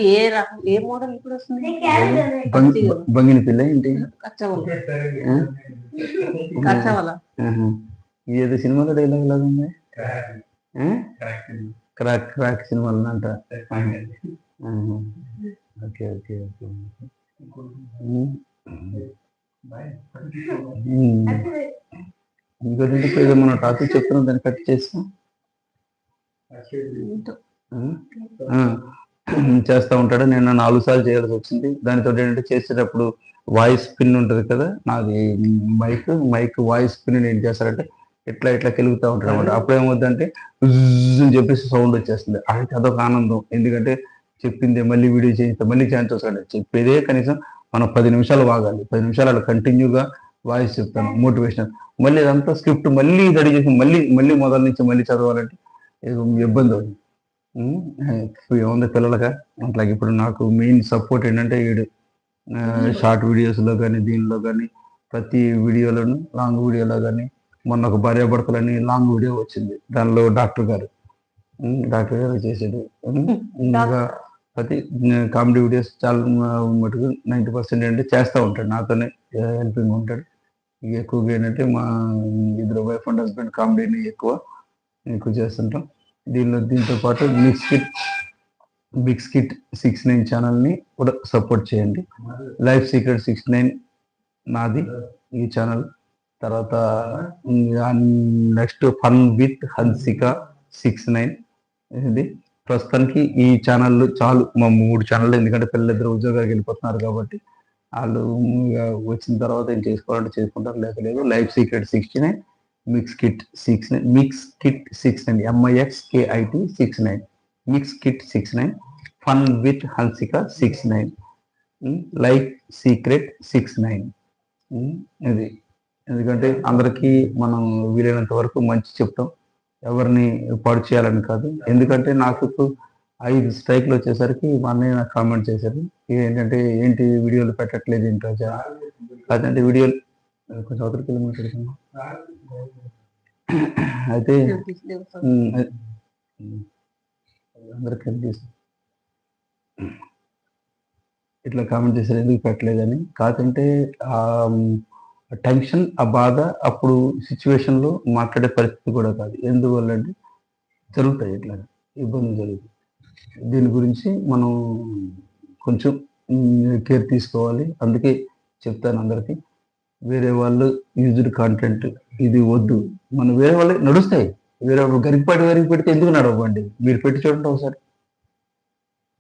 ఏ మోడల్ ఇప్పుడు వస్తుంది? బంగిని పిల్ల ఏంటి ఏదో సినిమాలో డైలాగ్ లాగా ఉంది. క్రాక్ సినిమాలు అంట. Okay okay okay. ఇంకోటి ఏదో మన టాపిక్ చెప్తున్నాం, దాన్ని కట్ చేస్తాం చేస్తూ ఉంటాడు. నేను 4 సార్లు చేయాల్సి వచ్చింది. దానితో ఏంటంటే చేసేటప్పుడు వాయిస్ పిన్ ఉంటుంది కదా, నాది మైక్ వాయిస్ పిన్ ఏం చేస్తారంటే ఇట్లా కెలుగుతూ ఉంటాడు అనమాట. అప్పుడు ఏమవుతుందంటే అని చెప్పేసి సౌండ్ వచ్చేస్తుంది. అదొక ఆనందం. ఎందుకంటే చెప్పింది మళ్ళీ వీడియో చేయిస్తే మళ్ళీ ఛాన్స్ వస్తాడు. చెప్పేదే కనీసం మనం 10 నిమిషాలు వాగాలి. 10 నిమిషాలు అలా కంటిన్యూగా వాయిస్ చెప్తాను, మోటివేషన్. మళ్ళీ అదంతా స్క్రిప్ట్ మళ్ళీ రెడీ చేసి మళ్ళీ మొదటి నుంచి మళ్ళీ చదవాలంటే ఇబ్బంది అవుతుంది. ఏముంది పిల్లలుగా అట్లాగే. ఇప్పుడు నాకు మెయిన్ సపోర్ట్ ఏంటంటే వీడు షార్ట్ వీడియోస్లో కానీ దీనిలో కానీ ప్రతి వీడియోలోను, లాంగ్ వీడియోలో కానీ. మొన్న ఒక భార్యాభర్తలని లాంగ్ వీడియో వచ్చింది, దానిలో డాక్టర్ గారు చేసేది. ఇంకా ప్రతి కామెడీ వీడియోస్ చాలా మటుకు 90% ఏంటంటే చేస్తూ ఉంటాడు, నాతోనే హెల్పింగ్ ఉంటాడు. ఎక్కువగా ఏంటంటే మా ఇద్దరు వైఫ్ అండ్ హస్బెండ్ కామెడీని ఎక్కువ చేస్తుంటాం. దీంతో పాటు బిగ్ స్కిట్ 69 ఛానల్ని కూడా సపోర్ట్ చేయండి. లైఫ్ సీక్రెట్ 69 నాది ఈ ఛానల్. తర్వాత నెక్స్ట్ ఫన్ విత్ హన్సిక 69 ఇది. ప్రస్తుతానికి ఈ ఛానళ్ళు చాలు, మా 3 ఛానళ్ళు. ఎందుకంటే పిల్లలిద్దరు ఉద్యోగానికి వెళ్ళిపోతున్నారు కాబట్టి వాళ్ళు వచ్చిన తర్వాత ఏం చేసుకోవాలంటే చేసుకుంటారు, లేదు. Life secret 69, mix kit 69, MIXKIT 69, mix kit 69, fun with Hansika 69, life secret 69. ఇది ఎందుకంటే అందరికీ మనం వీలైనంత వరకు మంచి చెప్తాం, ఎవరిని పాడు చేయాలని కాదు. ఎందుకంటే నాకు 5 స్ట్రైక్లు వచ్చేసరికి మా అన్నయ్య నాకు కామెంట్ చేశారు, ఏంటి వీడియోలు పెట్టట్లేదు ఏంటో. అదంటే వీడియోలు కొంచెం అవతల కిలోమీటర్ అయితే అందరికి ఇట్లా కామెంట్ చేశారు, ఎందుకు పెట్టలేదని. కాదంటే టెన్షన్, ఆ బాధ అప్పుడు సిచ్యువేషన్లో మాట్లాడే పరిస్థితి కూడా కాదు. ఎందువల్ల అంటే జరుగుతాయి, ఇట్లా ఇబ్బందులు జరుగుతాయి. దీని గురించి మనం కొంచెం కేర్ తీసుకోవాలి. అందుకే చెప్తాను అందరికీ, వేరే వాళ్ళు యూజ్డ్ కంటెంట్ ఇది వద్దు. మనం వేరే వాళ్ళకి నడుస్తాయి, వేరే గరికపాటి పెడితే ఎందుకు నడవండి, మీరు పెట్టి చూడండి ఒకసారి,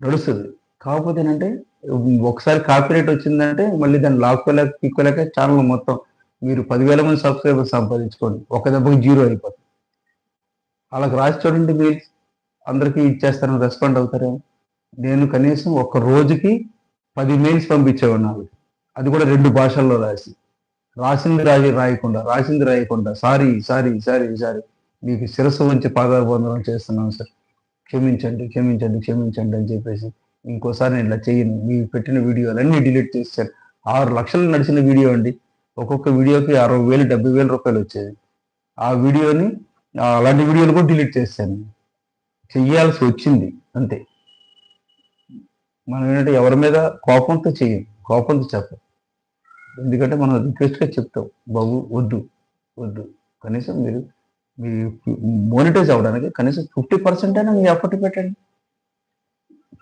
నడుస్తుంది. కాకపోతే ఏంటంటే ఒకసారి కాపీరైట్ వచ్చిందంటే మళ్ళీ దాన్ని లాక్కోలేక ఛానల్ మొత్తం మీరు 10,000 మంది సబ్స్క్రైబర్స్ సంపాదించుకోండి, ఒక దెబ్బకి జీరో అయిపోతుంది. వాళ్ళకి రాసి చూడండి మెయిల్స్, అందరికీ ఇచ్చేస్తాను, రెస్పాండ్ అవుతారేమో. నేను కనీసం ఒక రోజుకి 10 మెయిల్స్ పంపించేవాడిని వాళ్ళకి, అది కూడా 2 భాషల్లో రాసింది రాయకుండా సారీ సారీ సారీ సారీ మీకు శిరస్సు వంచి పాదాబంధనం చేస్తున్నాను సార్, క్షమించండి క్షమించండి క్షమించండి అని చెప్పేసి ఇంకోసారి నేను ఇలా చేయను. మీరు పెట్టిన వీడియోలన్నీ డిలీట్ చేశాను. 6 లక్షలు నడిచిన వీడియో అండి, ఒక్కొక్క వీడియోకి 60,000 70,000 రూపాయలు వచ్చేది. ఆ వీడియోని అలాంటి వీడియోలు కూడా డిలీట్ చేశాను, చెయ్యాల్సి వచ్చింది అంతే. మనం ఏంటంటే ఎవరి మీద కోపంతో చెయ్యం, కోపంతో చెప్పం. ఎందుకంటే మనం రిక్వెస్ట్గా చెప్తాం, బాబు వద్దు వద్దు, కనీసం మీరు మీ మోనిటైజ్ అవ్వడానికి కనీసం 50% అయినా మీ ఎఫర్ట్ పెట్టండి.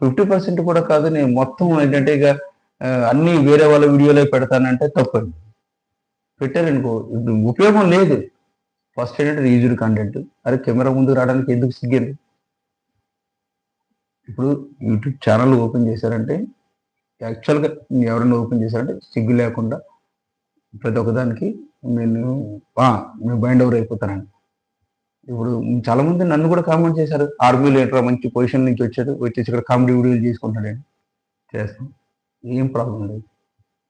50% కూడా కాదు, నేను మొత్తం ఏంటంటే ఇక అన్ని వేరే వాళ్ళ వీడియోలో పెడతానంటే తప్పండి. పెట్టారనుకో ఉపయోగం లేదు. ఫస్ట్ ఏంటంటే రీజుడ్ కంటెంట్, అరే కెమెరా ముందు రావడానికి ఎందుకు సిగ్గండి. ఇప్పుడు యూట్యూబ్ ఛానల్ ఓపెన్ చేశారంటే యాక్చువల్గా ఎవరైనా ఓపెన్ చేశారంటే సిగ్గు లేకుండా ప్రతి ఒక్కదానికి నేను బైండ్ ఓవర్ అయిపోతానండి. ఇప్పుడు చాలా మంది నన్ను కూడా కామెంట్ చేశారు, ఆర్మీలో ఏంట్రా మంచి పొజిషన్ నుంచి వచ్చేసి ఇక్కడ కామెడీ వీడియోలు చేసుకుంటాడండి. చేస్తాం, ఏం ప్రాబ్లం లేదు.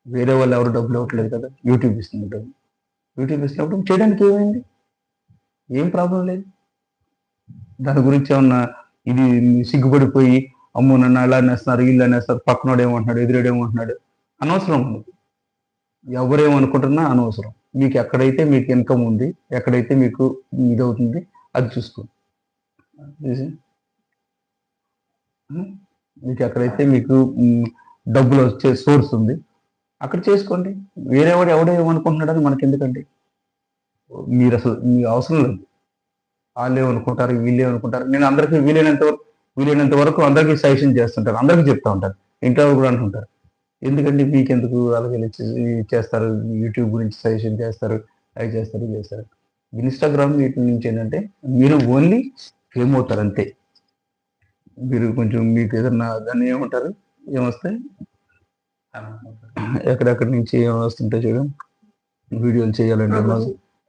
వేరే వాళ్ళు ఎవరు డబ్బులు ఇవ్వట్లేదు కదా, యూట్యూబ్ ఇస్తుంది డబ్బు. యూట్యూబ్ ఇస్తున్నప్పుడు చేయడానికి ఏమైంది, ఏం ప్రాబ్లం లేదు. దాని గురించి ఏమన్నా ఇది సిగ్గుపడిపోయి అమ్మో నన్ను అలా అనేస్తున్నారు, వీళ్ళు అనేస్తారు, పక్కనోడు ఏమంటున్నాడు, ఎదురేడు ఏమంటున్నాడు, అనవసరం ఉంది. ఎవరేమనుకుంటున్నా అనవసరం. మీకు ఎక్కడైతే మీకు ఇన్కమ్ ఉంది, ఎక్కడైతే మీకు ఇది అవుతుంది అది చూసుకోండి. మీకు ఎక్కడైతే మీకు డబ్బులు వచ్చే సోర్స్ ఉంది అక్కడ చేసుకోండి. వేరేవాడు ఎవడేమనుకుంటున్నాడని మనకి ఎందుకండి, మీరు అసలు మీ అవసరం లేదు. వాళ్ళు ఏమనుకుంటారు, వీళ్ళు ఏమనుకుంటారు. నేను అందరికీ వీలైనంత వరకు అందరికీ సజెషన్ చేస్తుంటాను, అందరికీ చెప్తా ఉంటాను, ఇంట్లో కూడా అంటుంటారు. ఎందుకంటే మీకెందుకు అలాగే చేస్తారు, యూట్యూబ్ గురించి సజెషన్ చేస్తారు, అవి చేస్తారు ఇది చేస్తారు. ఇన్స్టాగ్రామ్ వీటి నుంచి ఏంటంటే మీరు ఓన్లీ ఫేమ్ అవుతారు అంతే. మీరు కొంచెం మీకు ఏదన్నా దాన్ని ఏమంటారు, ఏమొస్తాయి ఎక్కడెక్కడి నుంచి ఏమొస్తుంటే చూడండి, వీడియోలు చేయాలంటే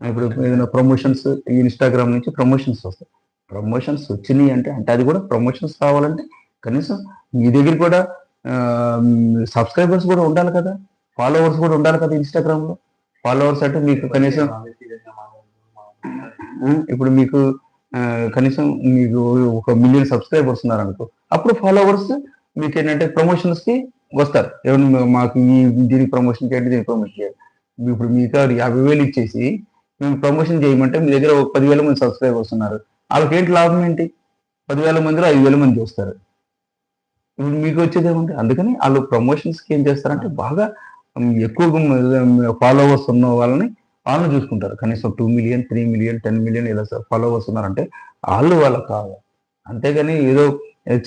ఇప్పుడు ఏదైనా ప్రమోషన్స్ ఇన్స్టాగ్రామ్ నుంచి ప్రమోషన్స్ వస్తాయి. ప్రమోషన్స్ వచ్చినాయి అంటే అది కూడా ప్రమోషన్స్ కావాలంటే కనీసం మీ దగ్గర కూడా సబ్స్క్రైబర్స్ కూడా ఉండాలి కదా, ఫాలోవర్స్ కూడా ఉండాలి కదా. ఇన్స్టాగ్రామ్లో ఫాలోవర్స్ అంటే మీకు కనీసం ఇప్పుడు మీకు కనీసం మీకు 1 మిలియన్ సబ్స్క్రైబర్స్ ఉన్నారనుకో, అప్పుడు ఫాలోవర్స్ మీకు ఏంటంటే ప్రమోషన్స్కి వస్తారు. ఏమన్నా మాకు దీనికి ప్రమోషన్ చేయండి, దీనికి ప్రమోషన్ చేయండి. ఇప్పుడు మీకు 50,000 ఇచ్చేసి మేము ప్రమోషన్ చేయమంటే మీ దగ్గర 10,000 మంది సబ్స్క్రైబర్స్ ఉన్నారు, వాళ్ళకి ఏంటి లాభం ఏంటి? 10,000 మందిలో 5,000 మంది చూస్తారు, ఇప్పుడు మీకు వచ్చేది ఏముంది? అందుకని వాళ్ళు ప్రమోషన్స్కి ఏం చేస్తారంటే బాగా ఎక్కువగా ఫాలోవర్స్ ఉన్న వాళ్ళని చూసుకుంటారు. కనీసం 2 మిలియన్ 3 మిలియన్ 10 మిలియన్ ఇలా ఫాలోవర్స్ ఉన్నారంటే వాళ్ళకి కావాలి. అంతేగాని ఏదో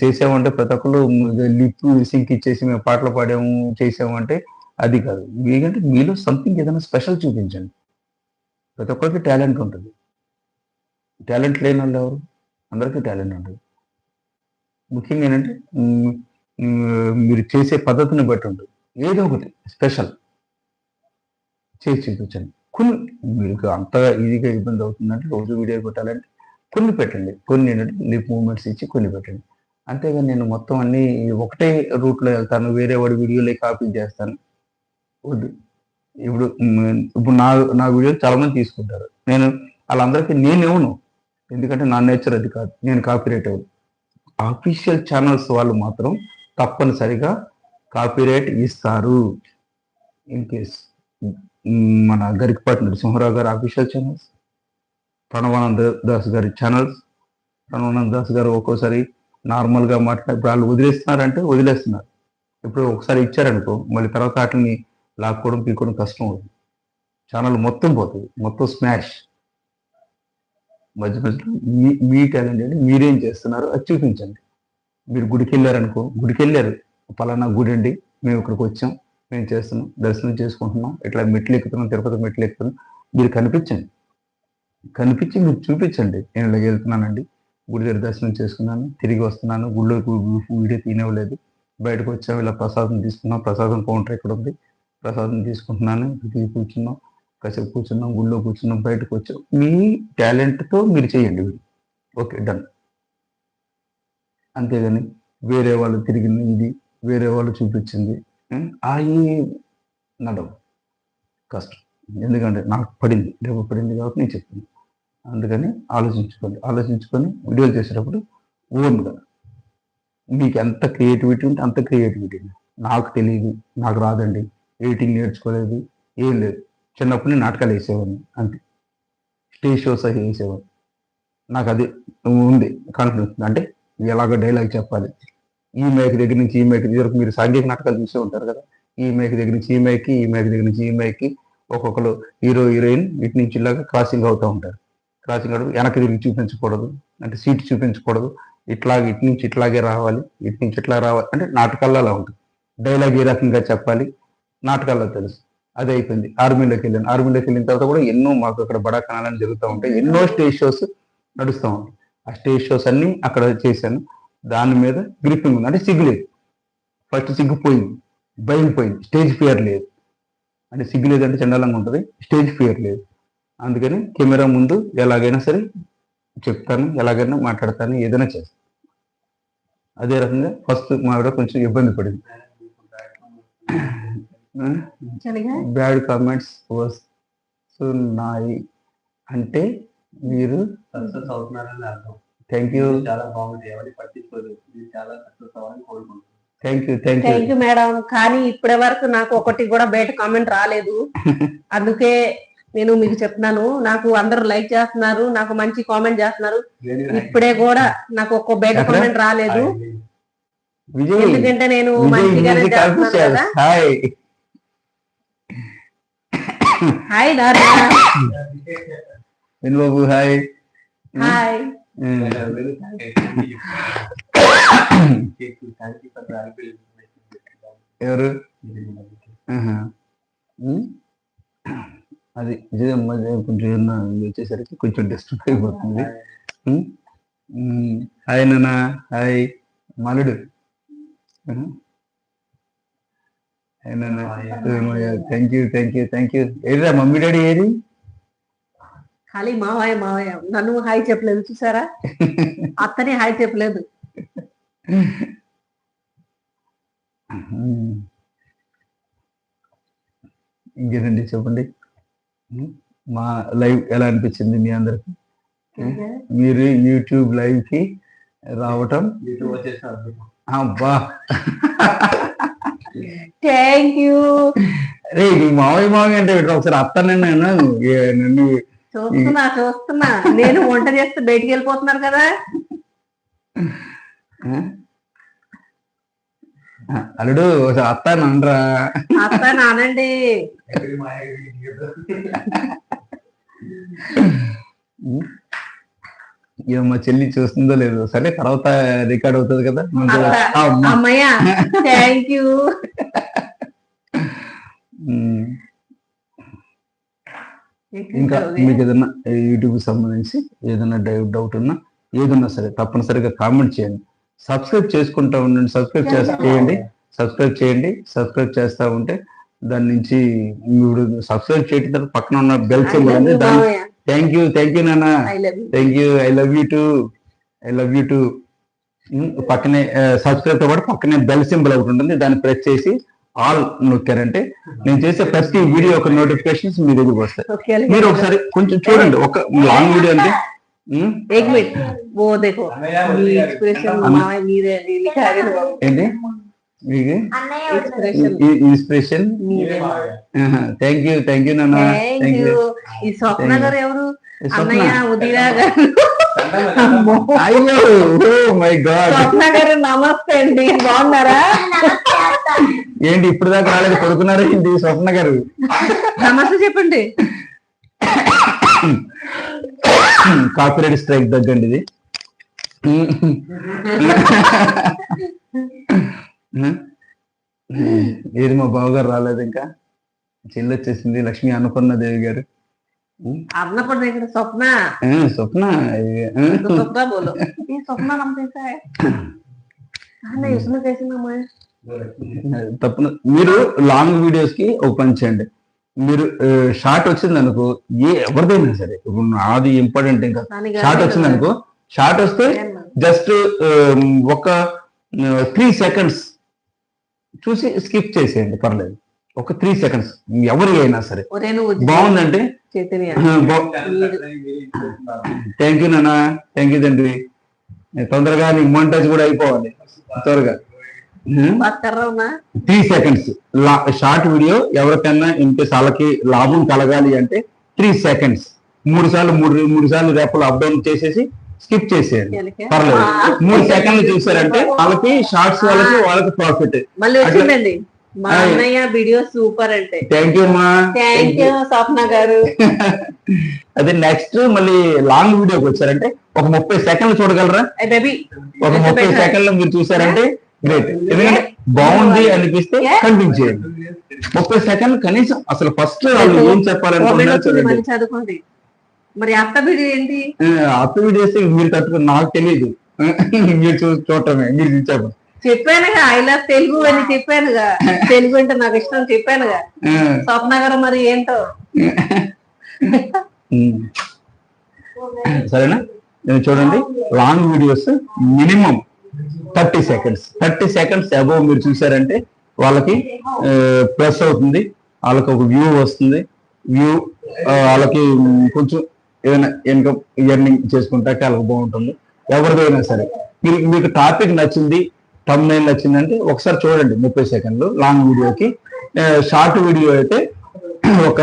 చేసామంటే ప్రతి ఒక్కరు లిప్ సింక్ ఇచ్చేసి మేము పాటలు పాడాము చేసామంటే అది కాదు. ఎందుకంటే మీలో సంథింగ్ ఏదైనా స్పెషల్ చూపించండి. ప్రతి ఒక్కరికి టాలెంట్ ఉంటుంది, టాలెంట్ లేని వాళ్ళు ఎవరు? అందరికీ టాలెంట్ ఉంటుంది. ముఖ్యంగా ఏంటంటే మీరు చేసే పద్ధతిని బట్టి ఉంటుంది, ఏదో ఒకటి స్పెషల్ చేసి చూపించండి. కొన్ని మీకు అంతగా ఈజీగా ఇబ్బంది అవుతుందంటే రోజు వీడియో పెట్టాలంటే కొన్ని పెట్టండి, కొన్ని ఏంటంటే లిప్ మూవ్మెంట్స్ ఇచ్చి కొన్ని పెట్టండి. అంతేగాని నేను మొత్తం అన్నీ ఒకటే రూట్లో వెళ్తాను, వేరే వాడి వీడియోలే కాపీ చేస్తాను, వద్దు. ఇప్పుడు నా వీడియోలు చాలామంది తీసుకుంటారు, నేను వాళ్ళందరికీ నేనేమను, ఎందుకంటే నా నేచర్ అది కాదు, నేను కాపీరైట్ అవ్వను. ఆఫీషియల్ ఛానల్స్ వాళ్ళు మాత్రం తప్పనిసరిగా కాపీరైట్ ఇస్తారు. ఇన్ కేస్ మన గరికపాటి నరసింహారావు గారు ఆఫీషియల్ ఛానల్స్, ప్రణవానంద దాస్ గారి ఛానల్స్, ప్రణవానంద దాస్ గారు ఒక్కోసారి నార్మల్గా మాట్లాడి వాళ్ళు వదిలేస్తున్నారంటే వదిలేస్తున్నారు. ఇప్పుడు ఒకసారి ఇచ్చారనుకో మళ్ళీ తర్వాత వాటిని లాక్కోవడం పీక్కోవడం కష్టం అవుతుంది, ఛానల్ మొత్తం పోతుంది, మొత్తం స్మాష్. మధ్య మధ్యలో మీ టాలెంట్ అంటే మీరేం చేస్తున్నారు అది చూపించండి. మీరు గుడికి వెళ్ళారు, పలానా గుడి అండి, మేము ఇక్కడికి వచ్చాం, మేము చేస్తున్నాం, దర్శనం చేసుకుంటున్నాం, ఇట్లా మెట్లు ఎక్కుతున్నాం, తిరుపతి మెట్లు ఎక్కుతున్నాం, మీరు కనిపించండి. కనిపించి మీరు చూపించండి, నేను ఇలాగ వెళ్తున్నానండి, గుడి దగ్గర దర్శనం చేసుకున్నాను, తిరిగి వస్తున్నాను, గుళ్ళో వీడియో తీయనివ్వలేదు, బయటకు వచ్చాము, ఇలా ప్రసాదం తీసుకున్నాం, ప్రసాదం కౌంటర్ ఇక్కడ ఉంది, ప్రసాదం తీసుకుంటున్నాను, ఇది కూర్చున్నాం, కాసేపు కూర్చున్నాం, గుళ్ళో కూర్చున్నాం, బయటకు వచ్చాం. మీ టాలెంట్తో మీరు చేయండి, ఓకే డన్. అంతేగాని వేరే వాళ్ళు తిరిగింది ఇది, వేరే వాళ్ళు చూపించింది అవి నడవు, కష్టం. ఎందుకంటే నాకు పడింది, రేపు పడింది కాబట్టి నేను చెప్తాను. అందుకని ఆలోచించుకొని వీడియోలు చేసేటప్పుడు ఓన్గా మీకు ఎంత క్రియేటివిటీ ఉంటే అంత క్రియేటివిటీ. నాకు తెలియదు, నాకు రాదండి, ఎడిటింగ్ నేర్చుకోలేదు, ఏం లేదు. చిన్నప్పుడు నేను నాటకాలు వేసేవాడిని, అంతే, స్టేజ్ షోస్ అవి వేసేవాడిని. నాకు అది ఉంది కాన్ఫిడెన్స్, అంటే ఎలాగో డైలాగ్ చెప్పాలి, ఈ మైక్ దగ్గర నుంచి ఈ మైక్ దగ్గర, మీరు సాంఘిక నాటకాలు చూసే ఉంటారు కదా, ఈ మైక్ దగ్గర నుంచి ఈ మైక్కి, ఈ మైక్ దగ్గర నుంచి ఈ మైక్కి, ఒక్కొక్కరు హీరో హీరోయిన్ ఇటు నుంచి ఇలాగా క్రాసింగ్ అవుతూ ఉంటారు. క్రాసింగ్ అవుతుంది, వెనక్కి తిరిగి చూపించకూడదు, అంటే సీట్ చూపించకూడదు, ఇట్లాగే ఇటు నుంచి ఇట్లాగే రావాలి, ఇటు నుంచి ఇట్లా రావాలి, అంటే నాటకాల్లో అలా ఉంటుంది. డైలాగ్ ఏ రకంగా చెప్పాలి నాటకాల్లో తెలుసు. అది అయిపోయింది. ఆర్మీలోకి వెళ్ళిన తర్వాత కూడా ఎన్నో మాకు అక్కడ బడా కణాలని జరుగుతూ ఉంటాయి, ఎన్నో స్టేజ్ షోస్ నడుస్తూ ఉంటాయి. ఆ స్టేజ్ షోస్ అన్నీ అక్కడ చేశాను. దాని మీద గ్రిప్పింగ్ ఉంది, అంటే సిగ్గు లేదు. ఫస్ట్ సిగ్గు పోయింది, భయం పోయింది, స్టేజ్ ఫియర్ లేదు. అంటే సిగ్గు లేదంటే చండాలంగా ఉంటుంది, స్టేజ్ ఫియర్ లేదు. అందుకని కెమెరా ముందు ఎలాగైనా సరే చెప్తాను, ఎలాగైనా మాట్లాడతాను, ఏదైనా చేస్తాను. అదే రకంగా ఫస్ట్ మా ఆవిడ కొంచెం ఇబ్బంది పడింది, బ్యాడ్ కామెంట్స్ వస్తున్నాయి అంటే మీరు సక్సెస్ అవుతున్నారని అర్థం. థ్యాంక్ యూ, చాలా బాగుంది, ఎవరిని పట్టించుకోదు, మీరు చాలా సక్సెస్ అవ్వాలని కోరుకుంటున్నాను. Thank you madam. కానీ ఇప్పటి వరకు నాకు ఒకటి కూడా బయట కామెంట్ రాలేదు, అందుకే నేను మీకు చెప్తున్నాను. నాకు అందరూ లైక్ చేస్తున్నారు, నాకు మంచి కామెంట్ చేస్తున్నారు. ఇప్పుడే కూడా నాకు ఒక్క బయట కామెంట్ రాలేదు, ఎందుకంటే నేను మంచిగానే చేస్తున్నాను కదా. హాయ్ నారాయణ, బాబు హాయ్ హాయ్. ఎవరు అది కొంచెం వచ్చేసరికి కొంచెం డిస్టర్బ్ అయిపోతుంది. హాయ్ నాన్న, హాయ్ మలుడు, థ్యాంక్ యూ. ఏదిరా మమ్మీ డాడీ ఏది? ఖాళీ మావయ్య నన్ను హాయ్ చెప్పలేదు, చూసారా, అత్తనే హాయ్ చెప్పలేదు. ఇంకేనండి చెప్పండి, మా లైవ్ ఎలా అనిపించింది మీ అందరికి? మీరు యూట్యూబ్ లైవ్ కి రావటం అబ్బా థ్యాంక్ యూ. రే మావయ్య అంటే ఒకసారి అత్తనే నన్ను చూస్తున్నా నేను వంట చేస్తే బయటికి వెళ్ళిపోతున్నారు కదా. అల్లుడు అత్త అనరా? అత్త నానండి. మా చెల్లి చూస్తుందో లేదో, సరే తర్వాత రికార్డ్ అవుతుంది కదా. అమ్మయ్య థ్యాంక్ యూ. ఇంకా మీకు ఏదైనా యూట్యూబ్ సంబంధించి ఏదైనా డౌట్ ఉన్నా ఏదన్నా సరే తప్పనిసరిగా కామెంట్ చేయండి. సబ్స్క్రైబ్ చేసుకుంటా ఉండండి, సబ్స్క్రైబ్ చేస్తా ఉంటే దాని నుంచి మీరు సబ్స్క్రైబ్ చేయడం తర్వాత పక్కన ఉన్న బెల్ సింబల్ ఉంది, దాన్ని థ్యాంక్ యూ నాన్న, thank you, I love you to. పక్కనే సబ్స్క్రైబ్ తో పాటు పక్కనే బెల్ సింబల్ ఒకటి ఉంటుంది, దాన్ని ప్రెస్ చేసి ఆల్ నొక్కారంటే నేను చేసే ప్రతి వీడియో ఒక నోటిఫికేషన్స్ మీ దగ్గరకు వస్తాయి. మీరు ఒకసారి కొంచెం చూడండి, ఒక లాంగ్ వీడియో అంటే ఏంటి మీకు ఇన్స్పిరేషన్. థ్యాంక్ యూ నాన్న. ఈ స్వప్న గారు ఎవరు? అన్నయ్య ఉదయా గారు. అయ్యో మై గాడ్, స్వప్న గారు నమస్తే అండి, బాగున్నారా? ఏంటి ఇప్పుడు దాకా రాలేదు, పడుకున్నారా ఏంటి స్వప్న గారు? నమస్తే చెప్పండి. కాపీరైట్ స్ట్రైక్ తగ్గండి ఇది. ఏది మా బావగారు రాలేదు, ఇంకా చెల్లి వచ్చేసింది, లక్ష్మీ అన్నపూర్ణ దేవి గారు. अर्णब देखो स्वप्न स्वप्न तो स्वप्न बोलो ये स्वप्न नाम कैसा है नहीं उसमें कैसे नाम है తప్పన మీరు లాంగ్ వీడియోస్ కి ఓపెన్ చేయండి. మీరు షార్ట్ వచ్చింది అనుకో, ఎవరిదైనా సరే, ఇప్పుడు నాది ఇంపార్టెంట్, ఇంకా షార్ట్ వచ్చింది అనుకో, షార్ట్ వస్తే జస్ట్ ఒక 3 seconds చూసి స్కిప్ చేసేయండి, పర్లేదు. ఒక 3 seconds ఎవరి అయినా సరే బాగుందంటే థ్యాంక్ యూ నాన్న, థ్యాంక్ యూ తండ్రి. తొందరగా నీకు మోనిటైజ్ కూడా అయిపోవాలి త్వరగా. 3 seconds షార్ట్ వీడియో ఎవరికైనా ఇంకేస్ వాళ్ళకి లాభం కలగాలి అంటే 3 seconds 3 సార్లు రేపలు అప్ డౌన్ చేసేసి స్కిప్ చేసేయండి, పర్లేదు. 3 seconds చూసారంటే వాళ్ళకి షార్ట్స్ వాళ్ళకి ప్రాఫిట్. మళ్ళీ వచ్చిందండి మా అన్నయ్య వీడియో సూపర్ అంటే థ్యాంక్ యూ మా, థ్యాంక్ యూ స్వప్న గారు. అదే నెక్స్ట్ మళ్ళీ లాంగ్ వీడియోకి వచ్చారంటే ఒక 30 seconds చూడగలరా? ఒక 30 seconds మీరు చూసారంటే గ్రేట్. ఎందుకంటే బాగుంది అనిపిస్తే కంటిన్యూ చేయండి. 30 seconds కనీసం అసలు ఫస్ట్ వాళ్ళు ఏం చెప్పాలనుకుంటున్నారు చదువుకోండి. మరి అత్త వీడియో ఏంటి? అత్త వీడియో వేస్తే మీరు తట్టుకుని నాకు తెలియదు, మీరు చూడటమే. మీరు చెప్పానుగా ఐ లవ్ తెలుగు అని చెప్పానుగా, తెలుగు అంటే నాకు ఇష్టం చెప్పానుగా. స్వప్న గారు మరి ఏంటో సరేనా? చూడండి long videos minimum 30 seconds above మీరు చూసారంటే వాళ్ళకి ప్లస్ అవుతుంది, వాళ్ళకి ఒక వ్యూ వస్తుంది. వ్యూ వాళ్ళకి కొంచెం ఏదైనా ఇన్కమ్ ఎర్నింగ్ చేసుకుంటాక వాళ్ళకి బాగుంటుంది. ఎవరిదైనా సరే మీకు టాపిక్ నచ్చింది, థంబ్నెయిల్ నచ్చిందంటే ఒకసారి చూడండి 30 seconds లాంగ్ వీడియోకి. షార్ట్ వీడియో అయితే ఒక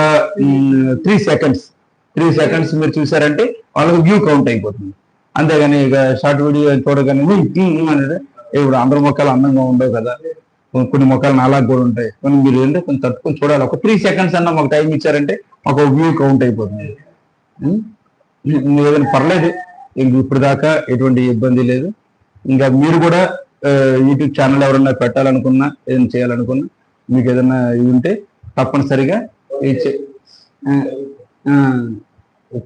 3 seconds మీరు చూసారంటే వాళ్ళకి వ్యూ కౌంట్ అయిపోతుంది. అంతేగాని ఇక షార్ట్ వీడియో చూడగానే అనేది ఇప్పుడు అందరి మొక్కలు అందంగా ఉండవు కదా, కొన్ని మొక్కలు నాలాగా కూడా ఉంటాయి. కొన్ని మీరు ఏంటంటే కొంచెం తట్టుకొని చూడాలి. ఒక 3 seconds అన్న మాకు టైం ఇచ్చారంటే ఒక వ్యూ కౌంట్ అయిపోతుంది. ఏదైనా పర్లేదు, ఇప్పుడు దాకా ఎటువంటి ఇబ్బంది లేదు. ఇంకా మీరు కూడా యూట్యూబ్ ఛానల్ ఎవరన్నా పెట్టాలనుకున్నా, ఏదైనా చేయాలనుకున్నా, మీకు ఏదైనా ఇది ఉంటే తప్పనిసరిగా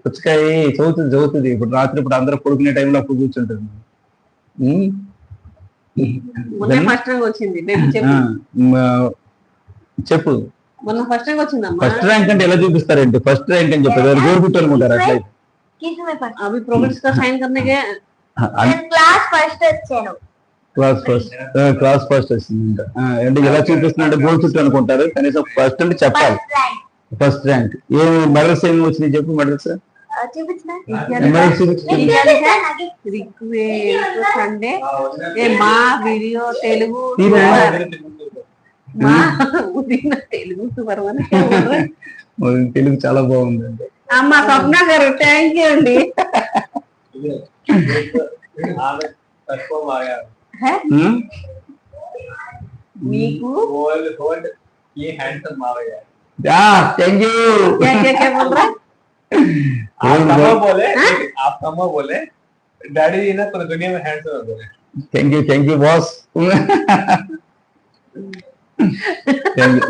పుచ్చకాయ చదువుతుంది. ఇప్పుడు రాత్రి ఇప్పుడు అందరూ పడుకునే టైంలో అప్పుడు కూర్చుంటుంది. చెప్పు. ఫస్ట్ ర్యాంక్ అంటే ఎలా చూపిస్తారంటే ఫస్ట్ ర్యాంక్ అని చెప్పేది గోరుకుంటూ అనుకుంటారు అట్లా. క్లాస్ ఫస్ట్ వచ్చిందంట అంటే ఎలా చూపిస్తున్నా అంటే గోల్ చుట్టూ అనుకుంటారు. కనీసం ఫస్ట్ అంటే చెప్పాలి. ఫస్ట్ ర్యాంక్ ఏమి మెడల్స్ ఏమి వచ్చినాయి చెప్పు. మెడల్స్ మా వీడియో తెలుగు తెలుగు చాలా బాగుందండి. అమ్మ స్వప్న గారు థ్యాంక్ యూ అండి. మీకు थैंक यू. क्या बोल रहा है? आप कमा बोले डैडी ना पूरी दुनिया में हैंडसम बोले. Thank you boss.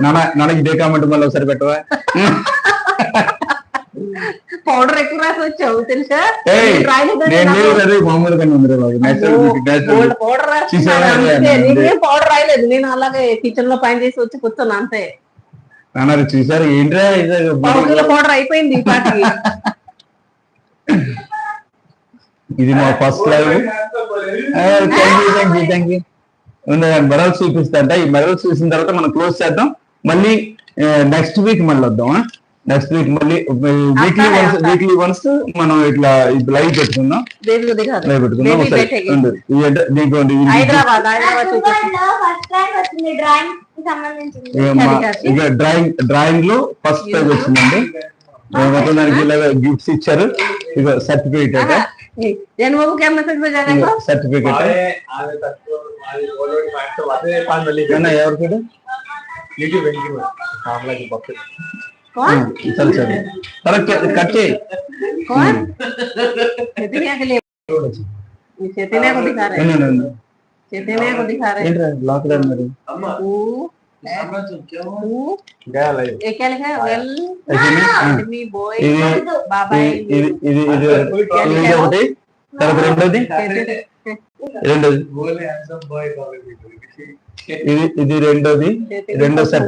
నాన్న ఇదే కామెంట్ మళ్ళీ ఒకసారి పెట్టవా? పౌడర్ ఎక్కువ రాసి వచ్చావు తెలుసా? మామూలుగానే ఉంది పౌడర్ పౌడర్ రాయలేదు. నేను అలాగే కిచెన్ లో పని చేసి వచ్చి కూర్చున్నా అంతే. నాన్న చూసారు ఏంట్రా పౌడర్ అయిపోయింది. ఇది మా first live. Thank you. Medals చూపిస్తాంట. ఈ మెడల్స్ చూసిన తర్వాత మనం క్లోజ్ చేద్దాం. మళ్ళీ నెక్స్ట్ వీక్ మళ్ళీ వద్దాం. నెక్స్ట్ వీక్ మళ్ళీ వీక్లీ వన్స్ మనం ఇట్లా లైవ్ పెట్టుకుందాం. డ్రాయింగ్ లో ఫస్ట్ ప్రైజ్ వచ్చిందండి. మొత్తం దానికి గిఫ్ట్స్ ఇచ్చారు. ఇక సర్టిఫికేట్ సర్టిఫికేట్ ఎవరికి चल चल कट के चेतने को दिखा रहे हैं. लॉकडाउन में మీ బాయ్ ఇది బాబాయ్ ఇది ఇది ఇది ఇది ఒకటి, తర్వాత రెండోది बोले handsome boy बोले ఇది రెండోది, రెండో సెట్